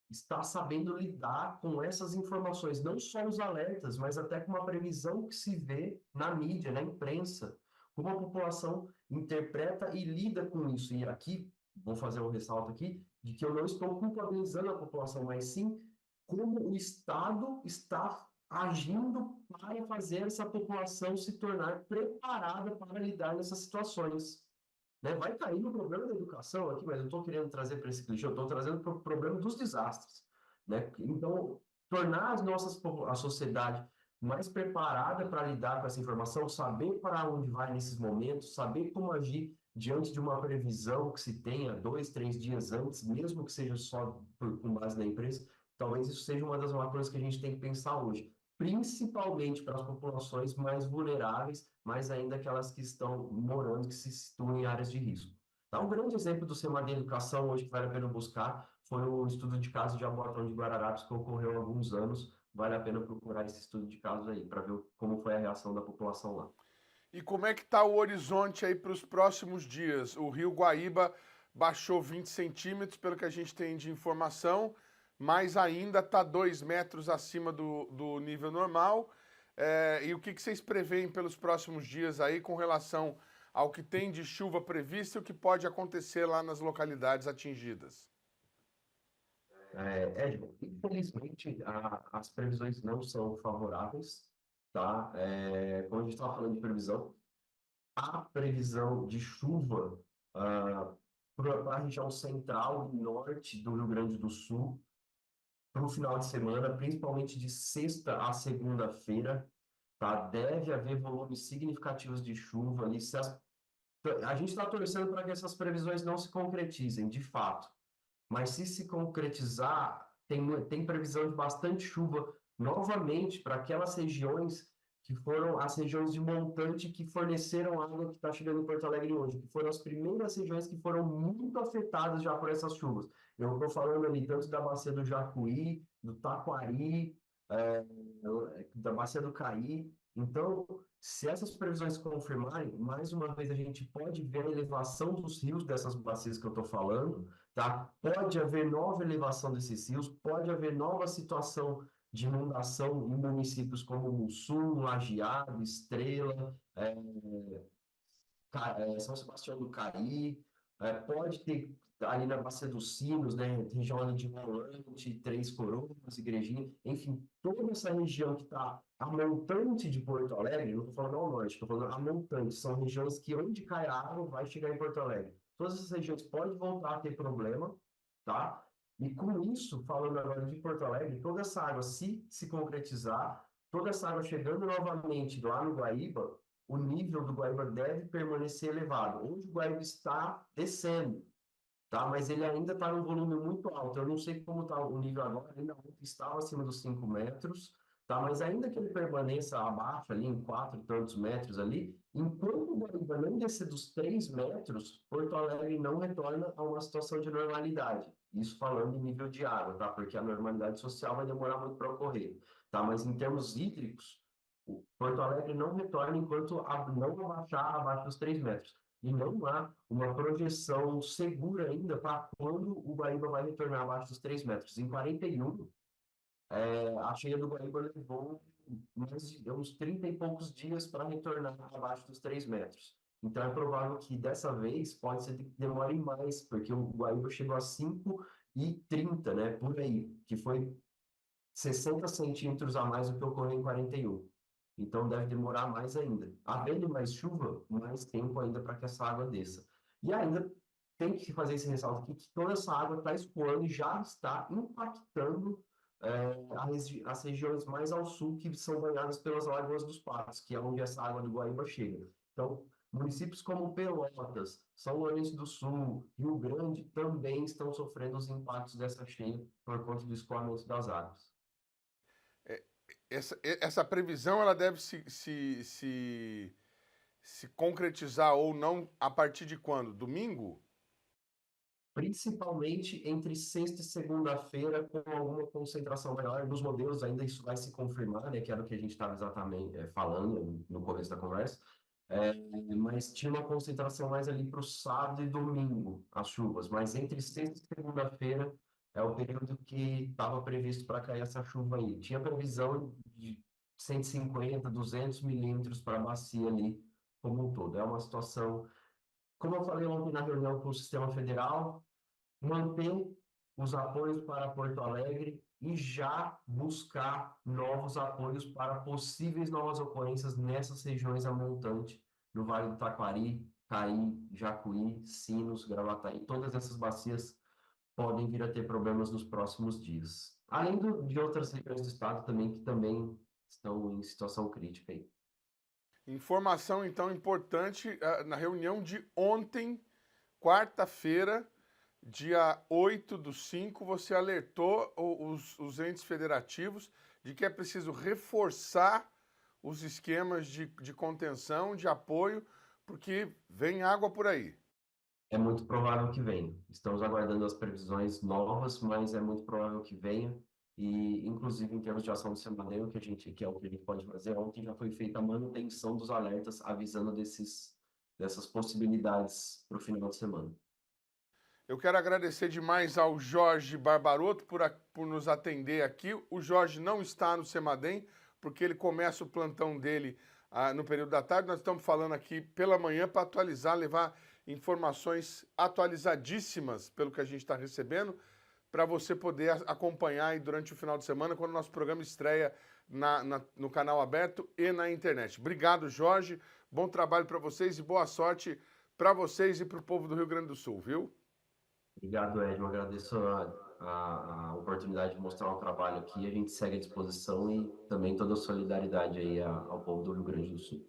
está sabendo lidar com essas informações, não só os alertas, mas até com uma previsão que se vê na mídia, na imprensa, como a população interpreta e lida com isso. E aqui, vou fazer um ressalto aqui, de que eu não estou culpabilizando a população, mas sim como o Estado está agindo para fazer essa população se tornar preparada para lidar nessas situações. Né? Vai cair no problema da educação aqui, mas eu estou querendo trazer para esse clichê, eu estou trazendo para o problema dos desastres. Né? Então, tornar a sociedade mais preparada para lidar com essa informação, saber para onde vai nesses momentos, saber como agir diante de uma previsão que se tenha 2, 3 dias antes, mesmo que seja só com base na imprensa, talvez isso seja uma das coisas que a gente tem que pensar hoje, principalmente para as populações mais vulneráveis, mas ainda aquelas que estão morando, que se situam em áreas de risco. Tá? Um grande exemplo do CEMADEM Educação, hoje que vale a pena buscar, foi o estudo de caso de Jaboatão de Guararapes, que ocorreu há alguns anos. Vale a pena procurar esse estudo de casos aí, para ver como foi a reação da população lá. E como é que está o horizonte aí para os próximos dias? O rio Guaíba baixou 20 centímetros, pelo que a gente tem de informação, mas ainda está 2 metros acima do nível normal. E o que vocês preveem pelos próximos dias aí com relação ao que tem de chuva prevista e o que pode acontecer lá nas localidades atingidas? Infelizmente, as previsões não são favoráveis, tá? Como a gente estava falando de previsão, a previsão de chuva para a região central e norte do Rio Grande do Sul para o final de semana, principalmente de sexta a segunda-feira, tá? Deve haver volumes significativos de chuva ali. A gente está torcendo para que essas previsões não se concretizem, de fato. Mas se concretizar, tem previsão de bastante chuva novamente para aquelas regiões que foram as regiões de montante que forneceram água que está chegando em Porto Alegre hoje, que foram as primeiras regiões que foram muito afetadas já por essas chuvas. Eu estou falando ali tanto da bacia do Jacuí, do Taquari, é, da bacia do Caí. Então, se essas previsões se confirmarem, mais uma vez a gente pode ver a elevação dos rios dessas bacias que eu estou falando, tá? Pode haver nova elevação desses rios, pode haver nova situação de inundação em municípios como Mussum, Lajeado, Estrela, São Sebastião do Cari, pode ter ali na Bacia dos Sinos, né, região ali de Rolante, Três Coroas, Igrejinha, enfim, toda essa região que está a montante de Porto Alegre, não estou falando ao norte, estou falando a montante, são regiões que onde cai a água vai chegar em Porto Alegre. Todas essas regiões podem voltar a ter problema, tá? E com isso, falando agora de Porto Alegre, toda essa água, se concretizar, toda essa água chegando novamente lá no Guaíba, o nível do Guaíba deve permanecer elevado. Hoje o Guaíba está descendo, tá? Mas ele ainda está num volume muito alto. Eu não sei como está o nível agora, ainda estava acima dos 5 metros, tá? Mas ainda que ele permaneça abaixo, ali em 4 e tantos metros ali, enquanto o Guaíba não descer dos 3 metros, Porto Alegre não retorna a uma situação de normalidade. Isso falando em nível de água, tá? Porque a normalidade social vai demorar muito para ocorrer, tá? Mas em termos hídricos, o Porto Alegre não retorna enquanto não abaixar abaixo dos 3 metros. E não há uma projeção segura ainda para quando o Guaíba vai retornar abaixo dos 3 metros. Em 41, a cheia do Guaíba levou mais de uns 30 e poucos dias para retornar abaixo dos 3 metros. Então é provável que dessa vez pode ser que demore mais, porque o Guaíba chegou a 5,30, né, por aí, que foi 60 centímetros a mais do que ocorreu em 41. Então deve demorar mais ainda. Havendo mais chuva, mais tempo ainda para que essa água desça. E ainda tem que fazer esse ressalto aqui que toda essa água está escoando e já está impactando as regiões mais ao sul que são banhadas pelas Lagoas dos Patos, que é onde essa água do Guaíba chega. Então, municípios como Pelotas, São Lourenço do Sul, Rio Grande também estão sofrendo os impactos dessa cheia por conta do escoamento das águas. Essa previsão ela deve se concretizar ou não a partir de quando? Domingo? Principalmente entre sexta e segunda-feira, com alguma concentração maior. Nos modelos ainda isso vai se confirmar, né, que era o que a gente estava exatamente falando no começo da conversa, mas tinha uma concentração mais ali para o sábado e domingo, as chuvas, mas entre sexta e segunda-feira é o período que estava previsto para cair essa chuva aí. Tinha previsão de 150, 200 milímetros para a bacia ali como um todo. É uma situação, como eu falei ontem na reunião com o Sistema Federal, manter os apoios para Porto Alegre e já buscar novos apoios para possíveis novas ocorrências nessas regiões a montante, no Vale do Taquari, Caí, Jacuí, Sinos, Gravataí, todas essas bacias podem vir a ter problemas nos próximos dias. Além de outras regiões do estado também, que também estão em situação crítica aí. Informação, então, importante, na reunião de ontem, quarta-feira, dia 8/5, você alertou os entes federativos de que é preciso reforçar os esquemas de contenção, de apoio, porque vem água por aí. É muito provável que venha. Estamos aguardando as previsões novas, mas é muito provável que venha. E, inclusive, em termos de ação do Semadeiro, que é o que a gente pode fazer, ontem já foi feita a manutenção dos alertas, avisando dessas possibilidades para o final de semana. Eu quero agradecer demais ao Jorge Barbaroto por nos atender aqui. O Jorge não está no Semadem, porque ele começa o plantão dele no período da tarde. Nós estamos falando aqui pela manhã para atualizar, levar informações atualizadíssimas pelo que a gente está recebendo, para você poder acompanhar aí durante o final de semana, quando o nosso programa estreia no canal aberto e na internet. Obrigado, Jorge. Bom trabalho para vocês e boa sorte para vocês e para o povo do Rio Grande do Sul, viu? Obrigado, Edmo. Agradeço a oportunidade de mostrar o trabalho aqui. A gente segue à disposição e também toda a solidariedade aí ao povo do Rio Grande do Sul.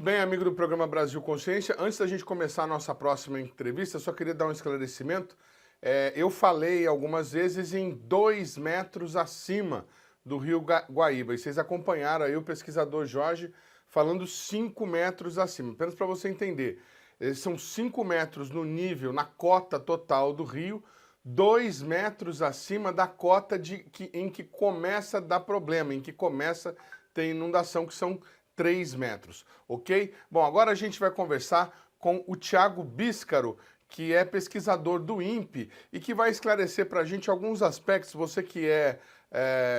bem, amigo do programa Brasil Consciência? Antes da gente começar a nossa próxima entrevista, eu só queria dar um esclarecimento. Eu falei algumas vezes em 2 metros acima do rio Guaíba, e vocês acompanharam aí o pesquisador Jorge falando 5 metros acima. Apenas para você entender, são 5 metros no nível, na cota total do rio, 2 metros acima da cota em que começa a dar problema, em que começa a ter inundação, que são 3 metros, ok? Bom, agora a gente vai conversar com o Thiago Bíscaro, que é pesquisador do INPE e que vai esclarecer para a gente alguns aspectos, você que é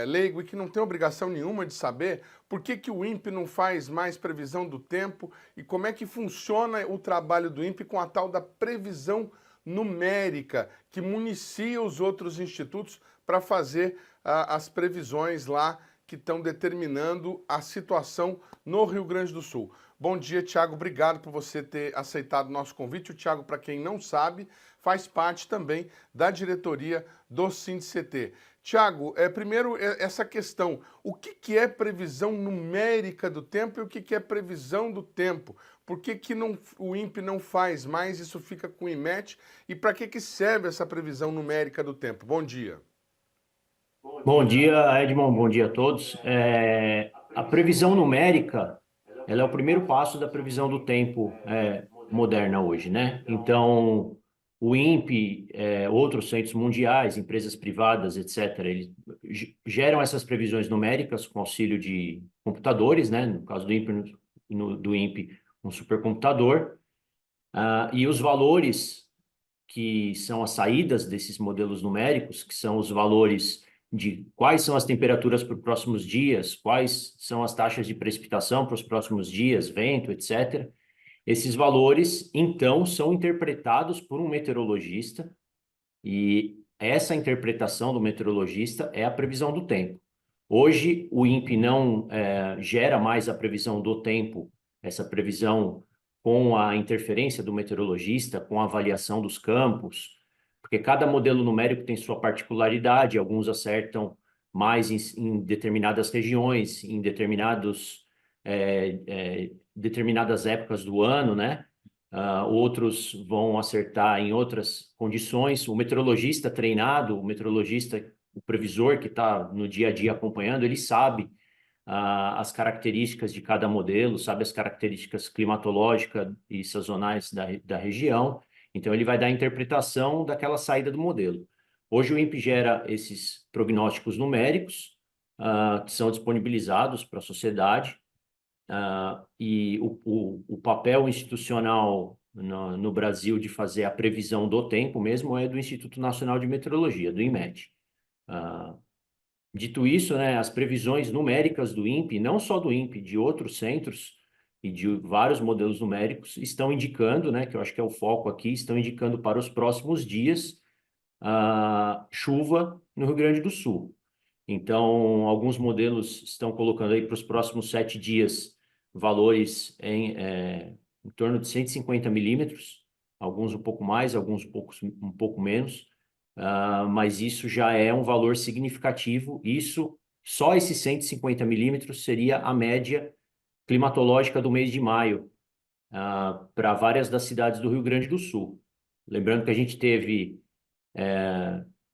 leigo e que não tem obrigação nenhuma de saber, por que o INPE não faz mais previsão do tempo e como é que funciona o trabalho do INPE com a tal da previsão numérica, que municia os outros institutos para fazer as previsões lá que estão determinando a situação no Rio Grande do Sul. Bom dia, Thiago. Obrigado por você ter aceitado o nosso convite. O Thiago, para quem não sabe, faz parte também da diretoria do SINDICT. Thiago, primeiro essa questão, o que é previsão numérica do tempo e o que é previsão do tempo? Por que o INPE não faz mais, isso fica com o IMET? E para que serve essa previsão numérica do tempo? Bom dia. Bom dia, Edmond. Bom dia a todos. A previsão numérica, ela é o primeiro passo da previsão do tempo moderna hoje, né? Então, o INPE, outros centros mundiais, empresas privadas, etc., eles geram essas previsões numéricas com auxílio de computadores, né? No caso do INPE, um supercomputador, e os valores que são as saídas desses modelos numéricos, que são os valores de quais são as temperaturas para os próximos dias, quais são as taxas de precipitação para os próximos dias, vento, etc. Esses valores, então, são interpretados por um meteorologista e essa interpretação do meteorologista é a previsão do tempo. Hoje, o INPE não gera mais a previsão do tempo, essa previsão com a interferência do meteorologista, com a avaliação dos campos, porque cada modelo numérico tem sua particularidade, alguns acertam mais em determinadas regiões, em determinadas épocas do ano, né? Outros vão acertar em outras condições. O meteorologista treinado, o previsor que está no dia a dia acompanhando, ele sabe as características de cada modelo, sabe as características climatológicas e sazonais da região, então ele vai dar a interpretação daquela saída do modelo. Hoje o INPE gera esses prognósticos numéricos, que são disponibilizados para a sociedade, e o papel institucional no Brasil de fazer a previsão do tempo mesmo é do Instituto Nacional de Meteorologia, do IMET. Dito isso, né, as previsões numéricas do INPE, não só do INPE, de outros centros e de vários modelos numéricos, estão indicando, né, que eu acho que é o foco aqui, estão indicando para os próximos dias chuva no Rio Grande do Sul. Então, alguns modelos estão colocando aí para os próximos 7 dias valores em torno de 150 milímetros, alguns um pouco mais, alguns um pouco menos. Mas isso já é um valor significativo. Só esses 150 milímetros seria a média climatológica do mês de maio para várias das cidades do Rio Grande do Sul. Lembrando que a gente teve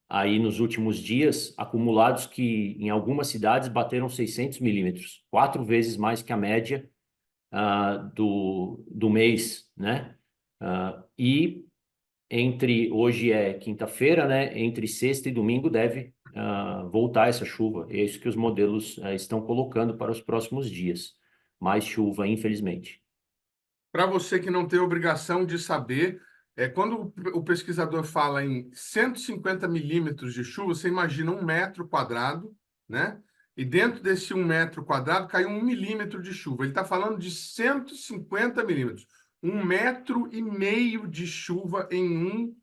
aí nos últimos dias acumulados que em algumas cidades bateram 600 milímetros, 4 vezes mais que a média do mês, né? Hoje é quinta-feira, né? Entre sexta e domingo deve voltar essa chuva. É isso que os modelos estão colocando para os próximos dias. Mais chuva, infelizmente. Para você que não tem obrigação de saber, quando o pesquisador fala em 150 milímetros de chuva, você imagina 1 metro quadrado, né? E dentro desse 1 metro quadrado cai 1 milímetro de chuva. Ele está falando de 150 milímetros. 1,5 metro de chuva em 1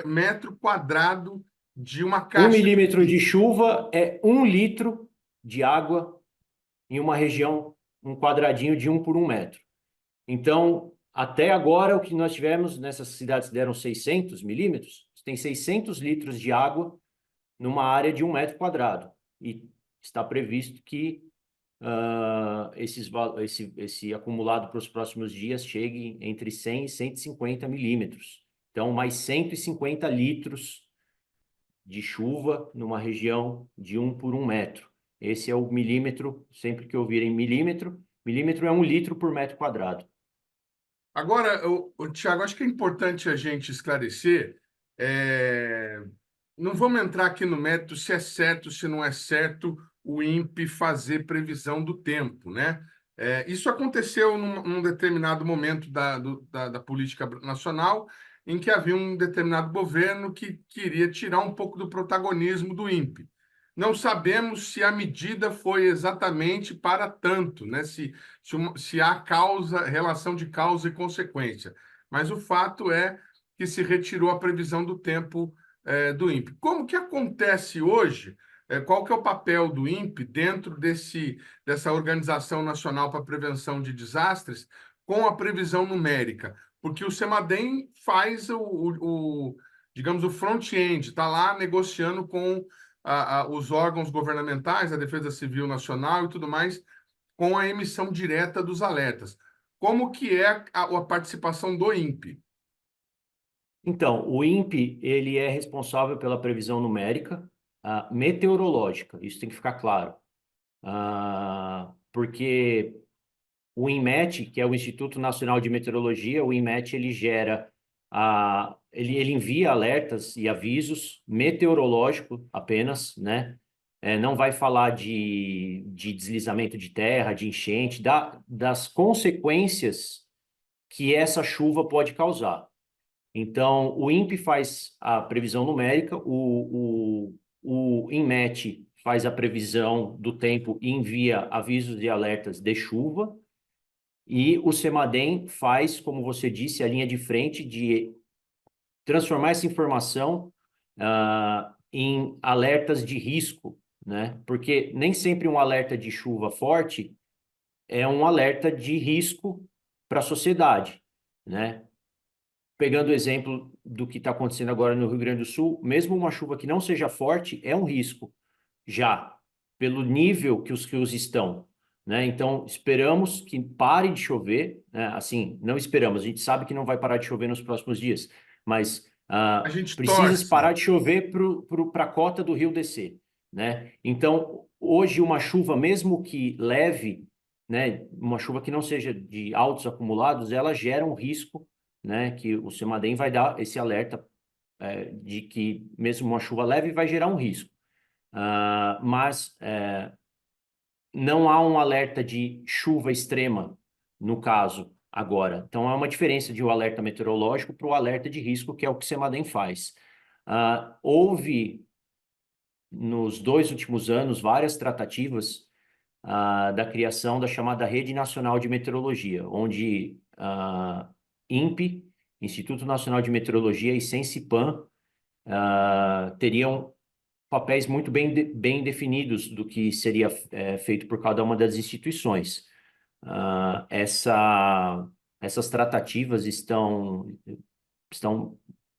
metro quadrado de uma caixa. 1 milímetro de chuva é 1 litro de água em uma região, um quadradinho de 1 por 1 metro. Então, até agora, o que nós tivemos nessas cidades que deram 600 milímetros, tem 600 litros de água numa área de 1 metro quadrado. E está previsto que esse acumulado para os próximos dias chegue entre 100 e 150 milímetros. Então, mais 150 litros de chuva numa região de 1 por 1 metro. Esse é o milímetro, sempre que ouvirem milímetro, milímetro é 1 litro por metro quadrado. Agora, Tiago, acho que é importante a gente esclarecer. Não vamos entrar aqui no mérito se é certo, se não é certo o INPE fazer previsão do tempo, né? Isso aconteceu num determinado momento da política nacional, em que havia um determinado governo que queria tirar um pouco do protagonismo do INPE. Não sabemos se a medida foi exatamente para tanto, né? Se há relação de causa e consequência. Mas o fato é que se retirou a previsão do tempo do INPE. Como que acontece hoje? Qual que é o papel do INPE dentro dessa Organização Nacional para a Prevenção de Desastres com a previsão numérica? Porque o CEMADEM faz digamos, o front-end, está lá negociando com os órgãos governamentais, a Defesa Civil Nacional e tudo mais, com a emissão direta dos alertas. Como que é a participação do INPE? Então, o INPE, ele é responsável pela previsão numérica, meteorológica, isso tem que ficar claro. Porque o INMET, que é o Instituto Nacional de Meteorologia, o INMET, ele gera, ele envia alertas e avisos meteorológicos apenas, né? Não vai falar de deslizamento de terra, de enchente, das consequências que essa chuva pode causar. Então, o INPE faz a previsão numérica, o INMET faz a previsão do tempo e envia avisos e alertas de chuva, e o CEMADEM faz, como você disse, a linha de frente de transformar essa informação em alertas de risco, né? Porque nem sempre um alerta de chuva forte é um alerta de risco para a sociedade, né? Pegando o exemplo do que está acontecendo agora no Rio Grande do Sul, mesmo uma chuva que não seja forte é um risco, já, pelo nível que os rios estão, né? Então, esperamos que pare de chover, né? Assim, não esperamos, a gente sabe que não vai parar de chover nos próximos dias, mas A gente precisa torce. parar de chover para a cota do rio descer, né? Então, hoje uma chuva, mesmo que leve, né, uma chuva que não seja de altos acumulados, ela gera um risco, né, que o CEMADEM vai dar esse alerta de que mesmo uma chuva leve vai gerar um risco. Mas não há um alerta de chuva extrema, no caso, agora. Então, há uma diferença de um alerta meteorológico para o alerta de risco, que é o que o CEMADEM faz. Houve, nos 2 últimos anos, várias tratativas da criação da chamada Rede Nacional de Meteorologia, onde INPE, Instituto Nacional de Meteorologia, e Sensipan teriam papéis muito bem definidos do que seria feito por cada uma das instituições. Essas tratativas estão,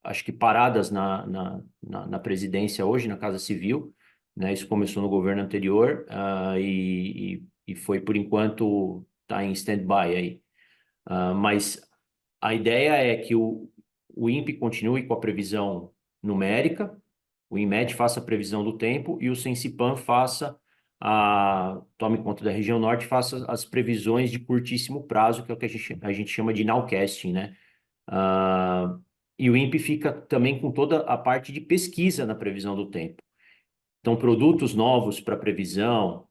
acho que, paradas na presidência hoje, na Casa Civil, né? Isso começou no governo anterior e foi, por enquanto, está em stand-by aí. Mas a ideia é que o INPE continue com a previsão numérica, o INMET faça a previsão do tempo e o Sensipan tome conta da região norte, faça as previsões de curtíssimo prazo, que é o que a gente chama de nowcasting, né? E o INPE fica também com toda a parte de pesquisa na previsão do tempo. Então, produtos novos para previsão,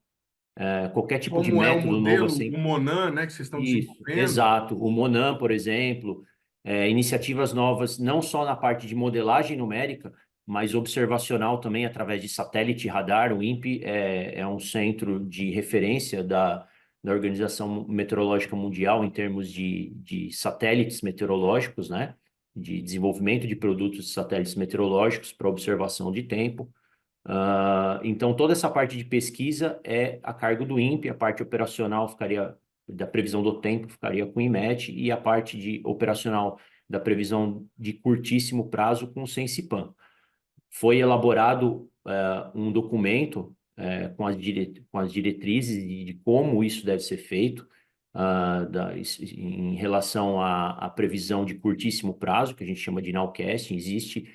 qualquer tipo de Como método o novo modelo, assim. o MONAN, né, que vocês estão desenvolvendo. Exato. O MONAN, por exemplo, iniciativas novas, não só na parte de modelagem numérica, mas observacional também, através de satélite e radar. O INPE é um centro de referência da Organização Meteorológica Mundial em termos de satélites meteorológicos, né? De desenvolvimento de produtos de satélites meteorológicos para observação de tempo. Então, toda essa parte de pesquisa é a cargo do INPE, a parte operacional da previsão do tempo ficaria com o INMET, e a parte operacional da previsão de curtíssimo prazo com o Sensipan. Foi elaborado um documento com as diretrizes de como isso deve ser feito, em relação à previsão de curtíssimo prazo, que a gente chama de nowcasting. Existe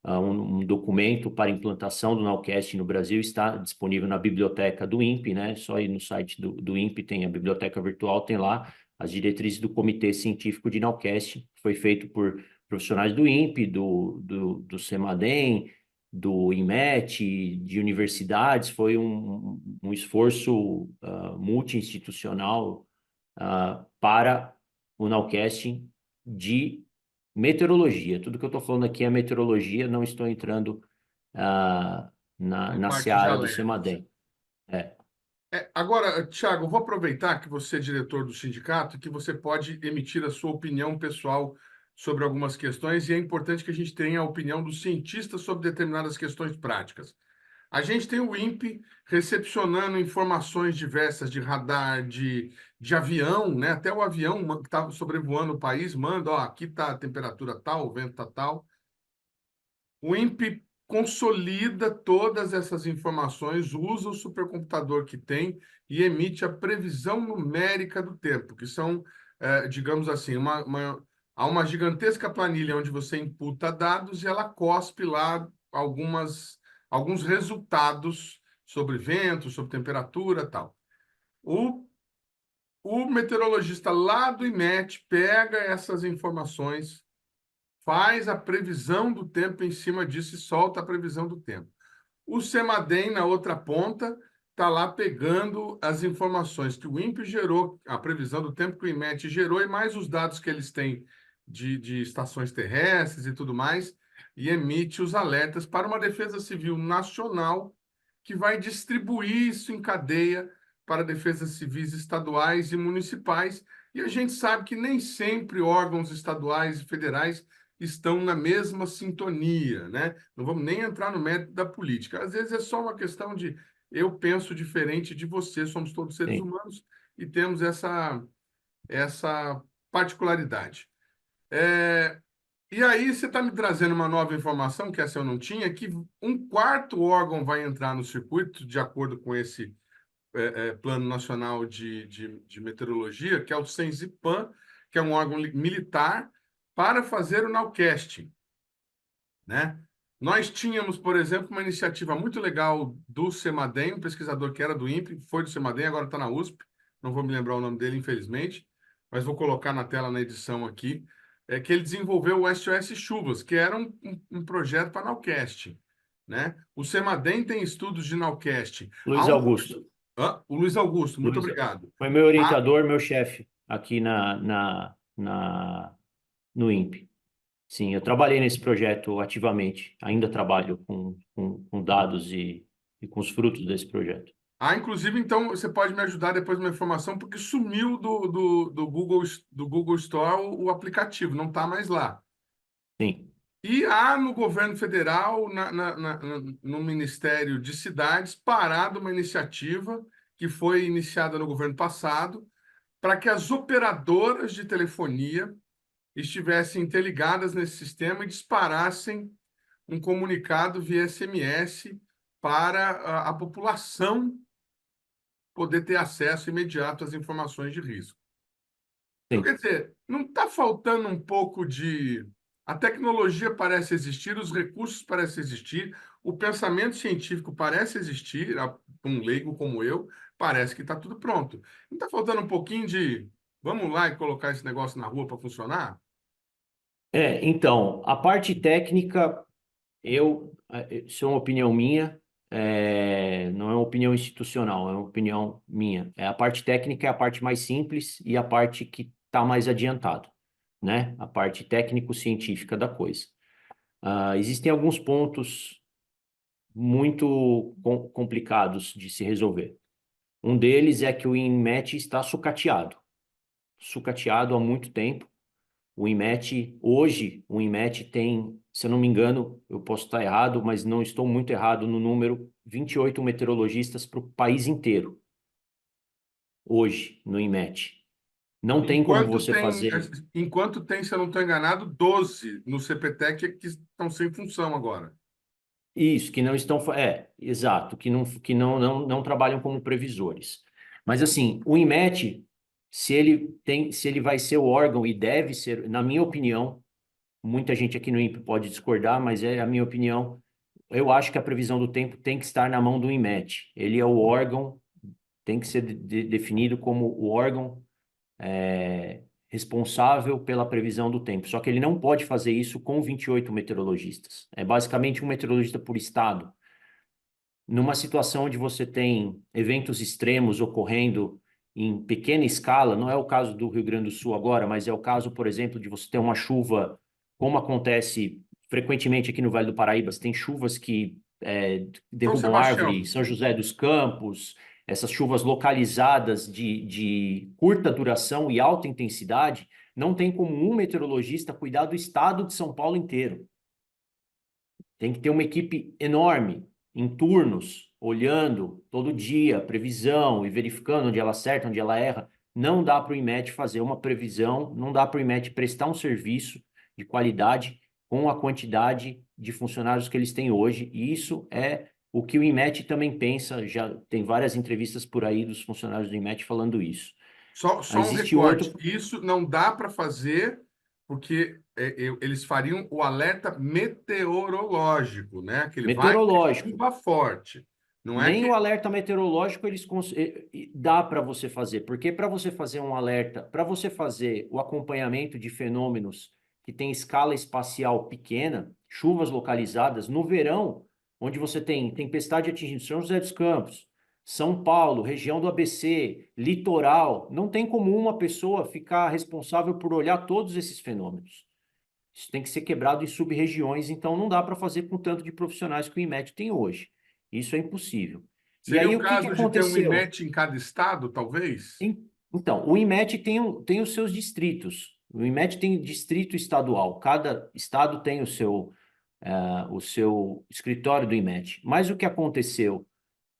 um documento para implantação do nowcasting no Brasil, está disponível na biblioteca do INPE, né? Só ir no site do INPE, tem a biblioteca virtual, tem lá as diretrizes do Comitê Científico de Nowcasting. Foi feito por profissionais do INPE, do CEMADEM, do INMET, de universidades. Foi um esforço multi-institucional para o nowcasting de meteorologia. Tudo que eu estou falando aqui é meteorologia, não estou entrando na parte de seara do alertas. CEMADEM. Agora, Thiago, eu vou aproveitar que você é diretor do sindicato, que você pode emitir a sua opinião pessoal sobre algumas questões, e é importante que a gente tenha a opinião dos cientistas sobre determinadas questões práticas. A gente tem o INPE recepcionando informações diversas de radar, de avião, né? Até o avião que está sobrevoando o país manda, ó, aqui está a temperatura tal, o vento está tal. O INPE consolida todas essas informações, usa o supercomputador que tem e emite a previsão numérica do tempo, que são, digamos assim, há uma gigantesca planilha onde você imputa dados e ela cospe lá alguns resultados sobre vento, sobre temperatura e tal. O meteorologista lá do IMET pega essas informações, faz a previsão do tempo em cima disso e solta a previsão do tempo. O CEMADEM, na outra ponta, está lá pegando as informações que o INPE gerou, a previsão do tempo que o IMET gerou, e mais os dados que eles têm de estações terrestres e tudo mais, e emite os alertas para uma Defesa Civil Nacional, que vai distribuir isso em cadeia para defesas civis estaduais e municipais. E a gente sabe que nem sempre órgãos estaduais e federais estão na mesma sintonia, né? Não vamos nem entrar no mérito da política. Às vezes é só uma questão de eu penso diferente de você, somos todos seres humanos e temos essa particularidade. E aí você está me trazendo uma nova informação, que essa eu não tinha, que um quarto órgão vai entrar no circuito, de acordo com esse Plano Nacional de Meteorologia, que é o CENSIPAM, que é um órgão militar, para fazer o nowcasting, né? Nós tínhamos, por exemplo, uma iniciativa muito legal do CEMADEM, um pesquisador que era do INPE, foi do CEMADEM, agora está na USP, não vou me lembrar o nome dele, infelizmente, mas vou colocar na tela na edição aqui, que ele desenvolveu o SOS Chuvas, que era um projeto para nowcasting, né? O CEMADEM tem estudos de nowcasting. Luiz Augusto. O Luiz Augusto, muito obrigado. Foi meu orientador, meu chefe aqui no INPE. Sim, eu trabalhei nesse projeto ativamente. Ainda trabalho com dados e com os frutos desse projeto. Inclusive, então, você pode me ajudar depois uma informação, porque sumiu do Google Store o aplicativo, não está mais lá. Sim. E há no governo federal, no Ministério de Cidades, parado uma iniciativa que foi iniciada no governo passado para que as operadoras de telefonia estivessem interligadas nesse sistema e disparassem um comunicado via SMS para a população poder ter acesso imediato às informações de risco. Então, quer dizer, não está faltando um pouco de... A tecnologia parece existir, os recursos parecem existir, o pensamento científico parece existir, um leigo como eu, parece que está tudo pronto. Não está faltando um pouquinho de... Vamos lá e colocar esse negócio na rua para funcionar? Então, a parte técnica, isso é uma opinião minha, não é uma opinião institucional, é uma opinião minha. A parte técnica é a parte mais simples e a parte que está mais adiantada, né? A parte técnico-científica da coisa. Existem alguns pontos muito complicados de se resolver. Um deles é que o INMET está sucateado há muito tempo. O INMET tem, se eu não me engano, eu posso estar errado, mas não estou muito errado no número, 28 meteorologistas para o país inteiro. Hoje, no INMET. Não tem como você fazer... Enquanto tem, se eu não estou enganado, 12 no CPTEC que estão sem função agora. Isso, que não estão, exato, que não trabalham como previsores. Mas assim, o INMET, se ele vai ser o órgão e deve ser, na minha opinião, muita gente aqui no INPE pode discordar, mas é a minha opinião, eu acho que a previsão do tempo tem que estar na mão do INMET. Ele é o órgão, tem que ser definido como o órgão responsável pela previsão do tempo. Só que ele não pode fazer isso com 28 meteorologistas. É basicamente um meteorologista por estado. Numa situação onde você tem eventos extremos ocorrendo em pequena escala, não é o caso do Rio Grande do Sul agora, mas é o caso, por exemplo, de você ter uma chuva, como acontece frequentemente aqui no Vale do Paraíba, você tem chuvas que derrubam árvore, São José dos Campos, essas chuvas localizadas de curta duração e alta intensidade, não tem como um meteorologista cuidar do estado de São Paulo inteiro. Tem que ter uma equipe enorme, em turnos, olhando todo dia, previsão e verificando onde ela acerta, onde ela erra. Não dá para o INMET fazer uma previsão, não dá para o INMET prestar um serviço de qualidade com a quantidade de funcionários que eles têm hoje. E isso é o que o INMET também pensa, já tem várias entrevistas por aí dos funcionários do INMET falando isso. Só um recorte. Isso não dá para fazer porque eles fariam o alerta meteorológico, né? Que ele meteorológico. vai ter chuva forte. Não é Nem que... o alerta meteorológico dá para você fazer, porque para você fazer um alerta, para você fazer o acompanhamento de fenômenos que têm escala espacial pequena, chuvas localizadas, no verão, onde você tem tempestade atingindo São José dos Campos, São Paulo, região do ABC, litoral, não tem como uma pessoa ficar responsável por olhar todos esses fenômenos. Isso tem que ser quebrado em sub-regiões, então não dá para fazer com tanto de profissionais que o INMET tem hoje. Isso é impossível. Seria E aí, o caso que de ter um aconteceu? INMET em cada estado, talvez? Então, o INMET tem os seus distritos. O INMET tem distrito estadual. Cada estado tem o seu escritório do INMET. Mas o que aconteceu?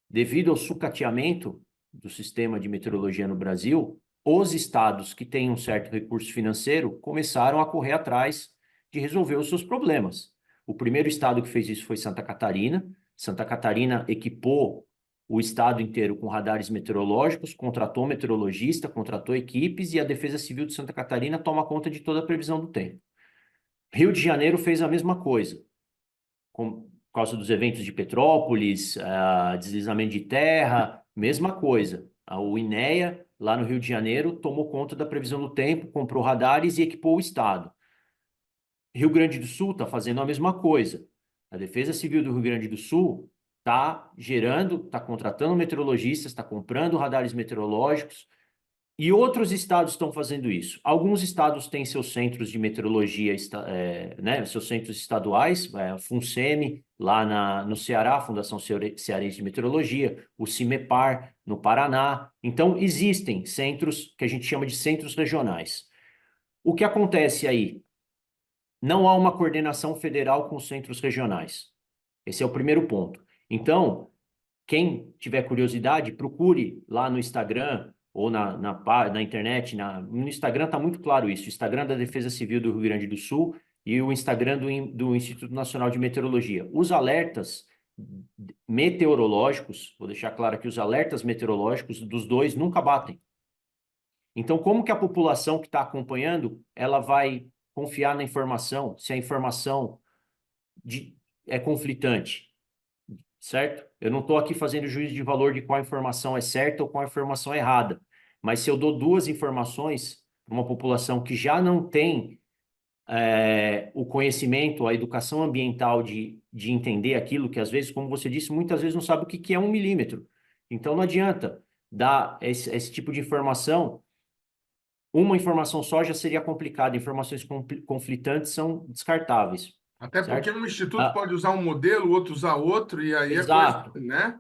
Devido ao sucateamento do sistema de meteorologia no Brasil, os estados que têm um certo recurso financeiro começaram a correr atrás de resolver os seus problemas. O primeiro estado que fez isso foi Santa Catarina. Santa Catarina equipou o estado inteiro com radares meteorológicos, contratou meteorologista, contratou equipes e a Defesa Civil de Santa Catarina toma conta de toda a previsão do tempo. Rio de Janeiro fez a mesma coisa, por causa dos eventos de Petrópolis, deslizamento de terra, mesma coisa. O INEA, lá no Rio de Janeiro, tomou conta da previsão do tempo, comprou radares e equipou o estado. Rio Grande do Sul está fazendo a mesma coisa. A Defesa Civil do Rio Grande do Sul está está contratando meteorologistas, está comprando radares meteorológicos, e outros estados estão fazendo isso. Alguns estados têm seus centros de meteorologia, seus centros estaduais, FUNSEMI, lá no Ceará, Fundação Cearense de Meteorologia, o CIMEPAR, no Paraná. Então, existem centros que a gente chama de centros regionais. O que acontece aí? Não há uma coordenação federal com os centros regionais. Esse é o primeiro ponto. Então, quem tiver curiosidade, procure lá no Instagram ou na internet. No Instagram está muito claro isso. O Instagram da Defesa Civil do Rio Grande do Sul e o Instagram do Instituto Nacional de Meteorologia. Os alertas meteorológicos, vou deixar claro aqui, os alertas meteorológicos dos dois nunca batem. Então, como que a população que está acompanhando, ela vai confiar na informação, se a informação é conflitante, certo? Eu não estou aqui fazendo juízo de valor de qual informação é certa ou qual informação é errada, mas se eu dou duas informações para uma população que já não tem o conhecimento, a educação ambiental de entender aquilo, que às vezes, como você disse, muitas vezes não sabe o que é 1 milímetro. Então, não adianta dar esse tipo de informação. Uma informação só já seria complicada, informações conflitantes são descartáveis. Até certo? porque um instituto pode usar um modelo, o outro usar outro, e aí Exato. é coisa, né?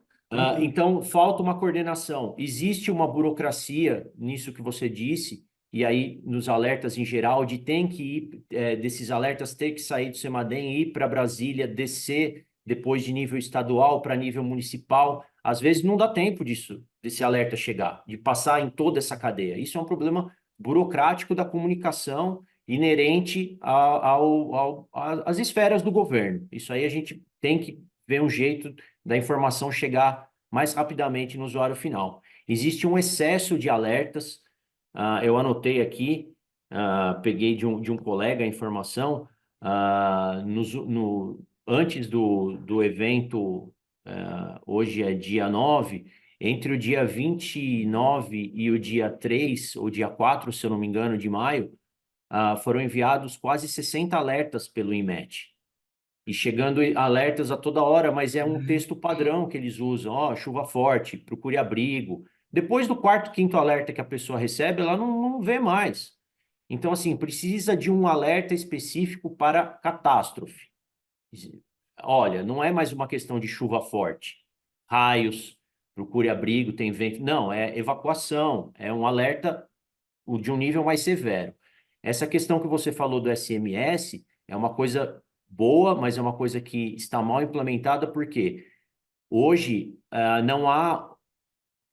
Então, falta uma coordenação. Existe uma burocracia nisso que você disse, e aí nos alertas em geral, de tem que ir, desses alertas ter que sair do CEMADEM, ir para Brasília, descer depois de nível estadual para nível municipal. Às vezes não dá tempo desse alerta chegar, de passar em toda essa cadeia. Isso é um problema burocrático da comunicação inerente às esferas do governo. Isso aí a gente tem que ver um jeito da informação chegar mais rapidamente no usuário final. Existe um excesso de alertas, eu anotei aqui, peguei de um colega a informação, antes do evento, hoje é dia 9, entre o dia 29 e o dia 3, ou dia 4, se eu não me engano, de maio, foram enviados quase 60 alertas pelo INMET. E chegando alertas a toda hora, mas é um texto padrão que eles usam. Ó, chuva forte, procure abrigo. Depois do quarto, quinto alerta que a pessoa recebe, ela não vê mais. Então, assim, precisa de um alerta específico para catástrofe. Olha, não é mais uma questão de chuva forte, raios, procure abrigo, tem vento. Não, é evacuação, é um alerta de um nível mais severo. Essa questão que você falou do SMS é uma coisa boa, mas é uma coisa que está mal implementada, porque hoje não há,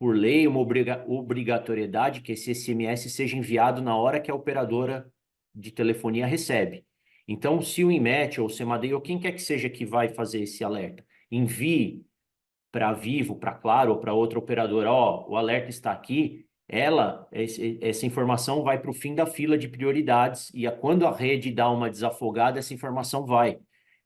por lei, uma obrigatoriedade que esse SMS seja enviado na hora que a operadora de telefonia recebe. Então, se o INMET ou o CEMADEI ou quem quer que seja que vai fazer esse alerta, envie para Vivo, para Claro ou para outra operadora, ó, o alerta está aqui, essa informação vai para o fim da fila de prioridades e quando a rede dá uma desafogada, essa informação vai.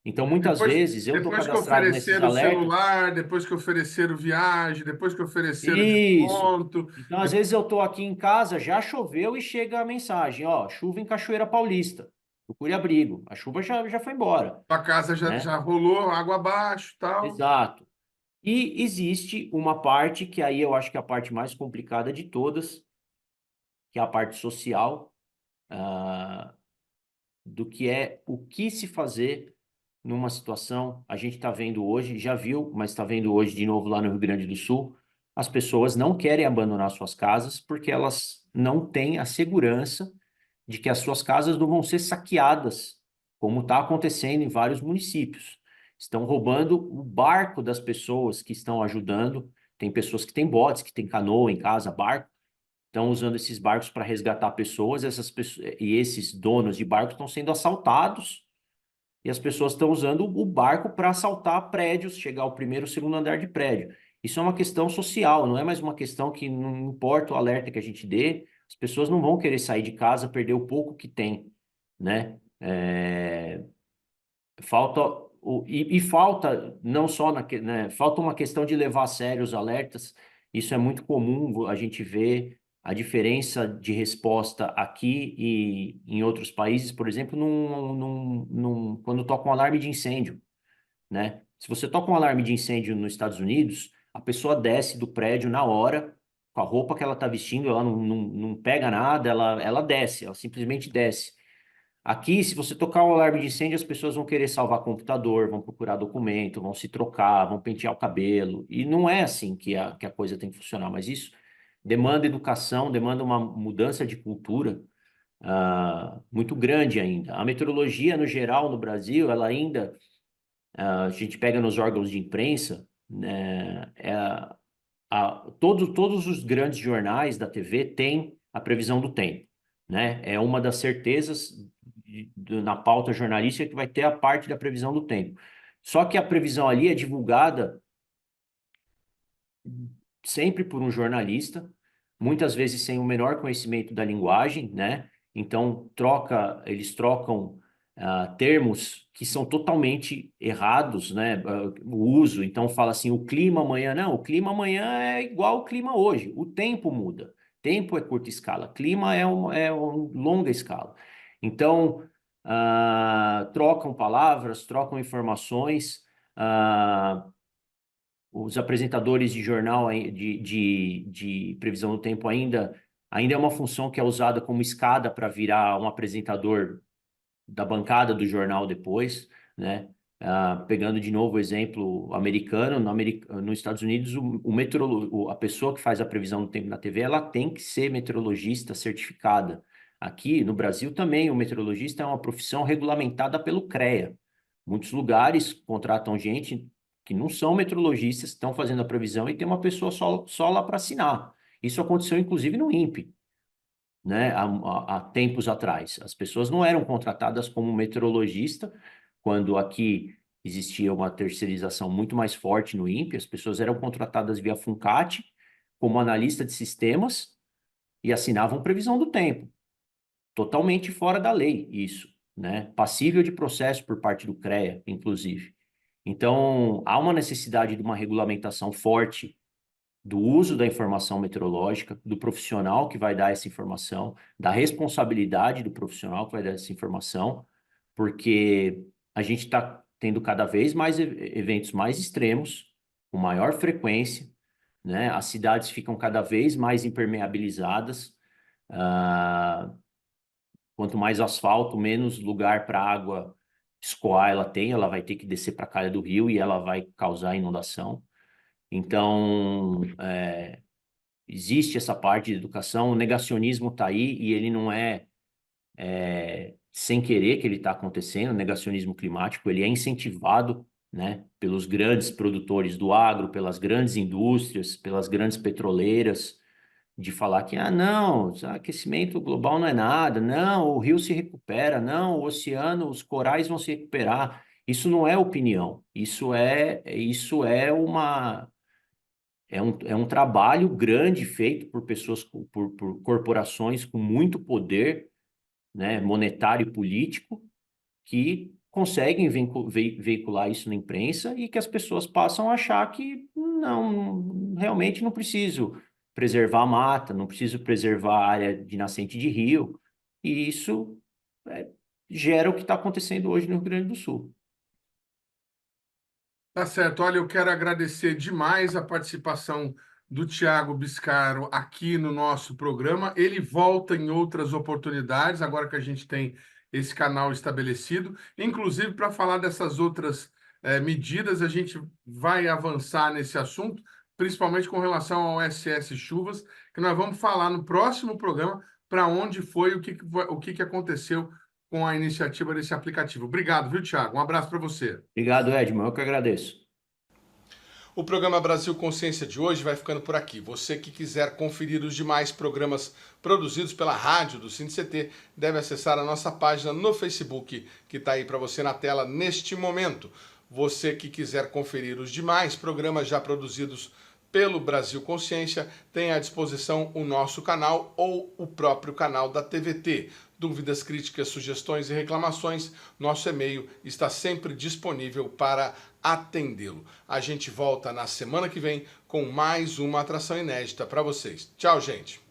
Então, muitas vezes, eu estou Depois que cadastrado nesses ofereceram o alertas. celular, depois que ofereceram viagem, depois que ofereceram Isso. desconto. Então, às vezes, eu estou aqui em casa, já choveu e chega a mensagem, ó, chuva em Cachoeira Paulista, procure abrigo. A chuva já foi embora, A casa né? já rolou, água abaixo, tal. Exato. E existe uma parte que aí eu acho que é a parte mais complicada de todas, que é a parte social, do que é o que se fazer numa situação. A gente está vendo hoje, já viu, mas está vendo hoje de novo lá no Rio Grande do Sul, as pessoas não querem abandonar suas casas porque elas não têm a segurança de que as suas casas não vão ser saqueadas, como está acontecendo em vários municípios. Estão roubando o barco das pessoas que estão ajudando. Tem pessoas que têm botes, que têm canoa em casa, barco, estão usando esses barcos para resgatar pessoas, e esses donos de barcos estão sendo assaltados, e as pessoas estão usando o barco para assaltar prédios, chegar ao primeiro, segundo andar de prédio. Isso é uma questão social, não é mais uma questão que não importa o alerta que a gente dê, as pessoas não vão querer sair de casa, perder o pouco que tem, né? Falta não só né, falta uma questão de levar a sério os alertas. Isso é muito comum, a gente vê a diferença de resposta aqui e em outros países, por exemplo, quando toca um alarme de incêndio, né? Se você toca um alarme de incêndio nos Estados Unidos, a pessoa desce do prédio na hora, com a roupa que ela está vestindo, ela não pega nada, ela desce, ela simplesmente desce. Aqui, se você tocar um alarme de incêndio, as pessoas vão querer salvar computador, vão procurar documento, vão se trocar, vão pentear o cabelo. E não é assim que a coisa tem que funcionar, mas isso demanda educação, demanda uma mudança de cultura muito grande ainda. A meteorologia, no geral, no Brasil, ela ainda, a gente pega nos órgãos de imprensa, né, todos os grandes jornais da TV têm a previsão do tempo, né? É uma das certezas na pauta jornalística que vai ter a parte da previsão do tempo. Só que a previsão ali é divulgada sempre por um jornalista, muitas vezes sem o menor conhecimento da linguagem, né? Então, eles trocam termos que são totalmente errados, né? O uso, então fala assim, o clima amanhã, não, o clima amanhã é igual ao clima hoje, o tempo muda, tempo é curta escala, clima é uma longa escala. Então, trocam palavras, trocam informações, os apresentadores de jornal de previsão do tempo ainda é uma função que é usada como escada para virar um apresentador da bancada do jornal depois, né? Pegando de novo o exemplo americano, nos Estados Unidos, a pessoa que faz a previsão do tempo na TV, ela tem que ser meteorologista certificada. Aqui no Brasil também, o meteorologista é uma profissão regulamentada pelo CREA. Muitos lugares contratam gente que não são meteorologistas, estão fazendo a previsão e tem uma pessoa só lá para assinar. Isso aconteceu, inclusive, no INPE, né, há tempos atrás. As pessoas não eram contratadas como meteorologista, quando aqui existia uma terceirização muito mais forte no INPE, as pessoas eram contratadas via Funcat como analista de sistemas e assinavam previsão do tempo. Totalmente fora da lei isso, né? Passível de processo por parte do CREA, inclusive. Então, há uma necessidade de uma regulamentação forte do uso da informação meteorológica, do profissional que vai dar essa informação, da responsabilidade do profissional que vai dar essa informação, porque a gente está tendo cada vez mais eventos mais extremos, com maior frequência, né? As cidades ficam cada vez mais impermeabilizadas. Quanto mais asfalto, menos lugar para a água escoar ela tem, ela vai ter que descer para a calha do rio e ela vai causar inundação. Então, existe essa parte de educação, o negacionismo está aí e ele não é sem querer que ele está acontecendo, o negacionismo climático, ele é incentivado, né, pelos grandes produtores do agro, pelas grandes indústrias, pelas grandes petroleiras, de falar que, não, aquecimento global não é nada, não, o rio se recupera, não, o oceano, os corais vão se recuperar. Isso não é opinião, isso é um trabalho grande feito por pessoas, por corporações com muito poder, né, monetário e político, que conseguem veicular isso na imprensa e que as pessoas passam a achar que não, realmente não preciso preservar a mata, não preciso preservar a área de nascente de rio, e isso gera o que está acontecendo hoje no Rio Grande do Sul. Tá certo. Olha, eu quero agradecer demais a participação do Thiago Biscaro aqui no nosso programa. Ele volta em outras oportunidades, agora que a gente tem esse canal estabelecido. Inclusive, para falar dessas outras medidas, a gente vai avançar nesse assunto, principalmente com relação ao SS Chuvas, que nós vamos falar no próximo programa para onde foi, o que aconteceu com a iniciativa desse aplicativo. Obrigado, viu, Thiago? Um abraço para você. Obrigado, Edmond. Eu que agradeço. O programa Brasil Consciência de hoje vai ficando por aqui. Você que quiser conferir os demais programas produzidos pela rádio do CINCT deve acessar a nossa página no Facebook, que está aí para você na tela neste momento. Você que quiser conferir os demais programas já produzidos pelo Brasil Consciência, tem à disposição o nosso canal ou o próprio canal da TVT. Dúvidas, críticas, sugestões e reclamações, nosso e-mail está sempre disponível para atendê-lo. A gente volta na semana que vem com mais uma atração inédita para vocês. Tchau, gente!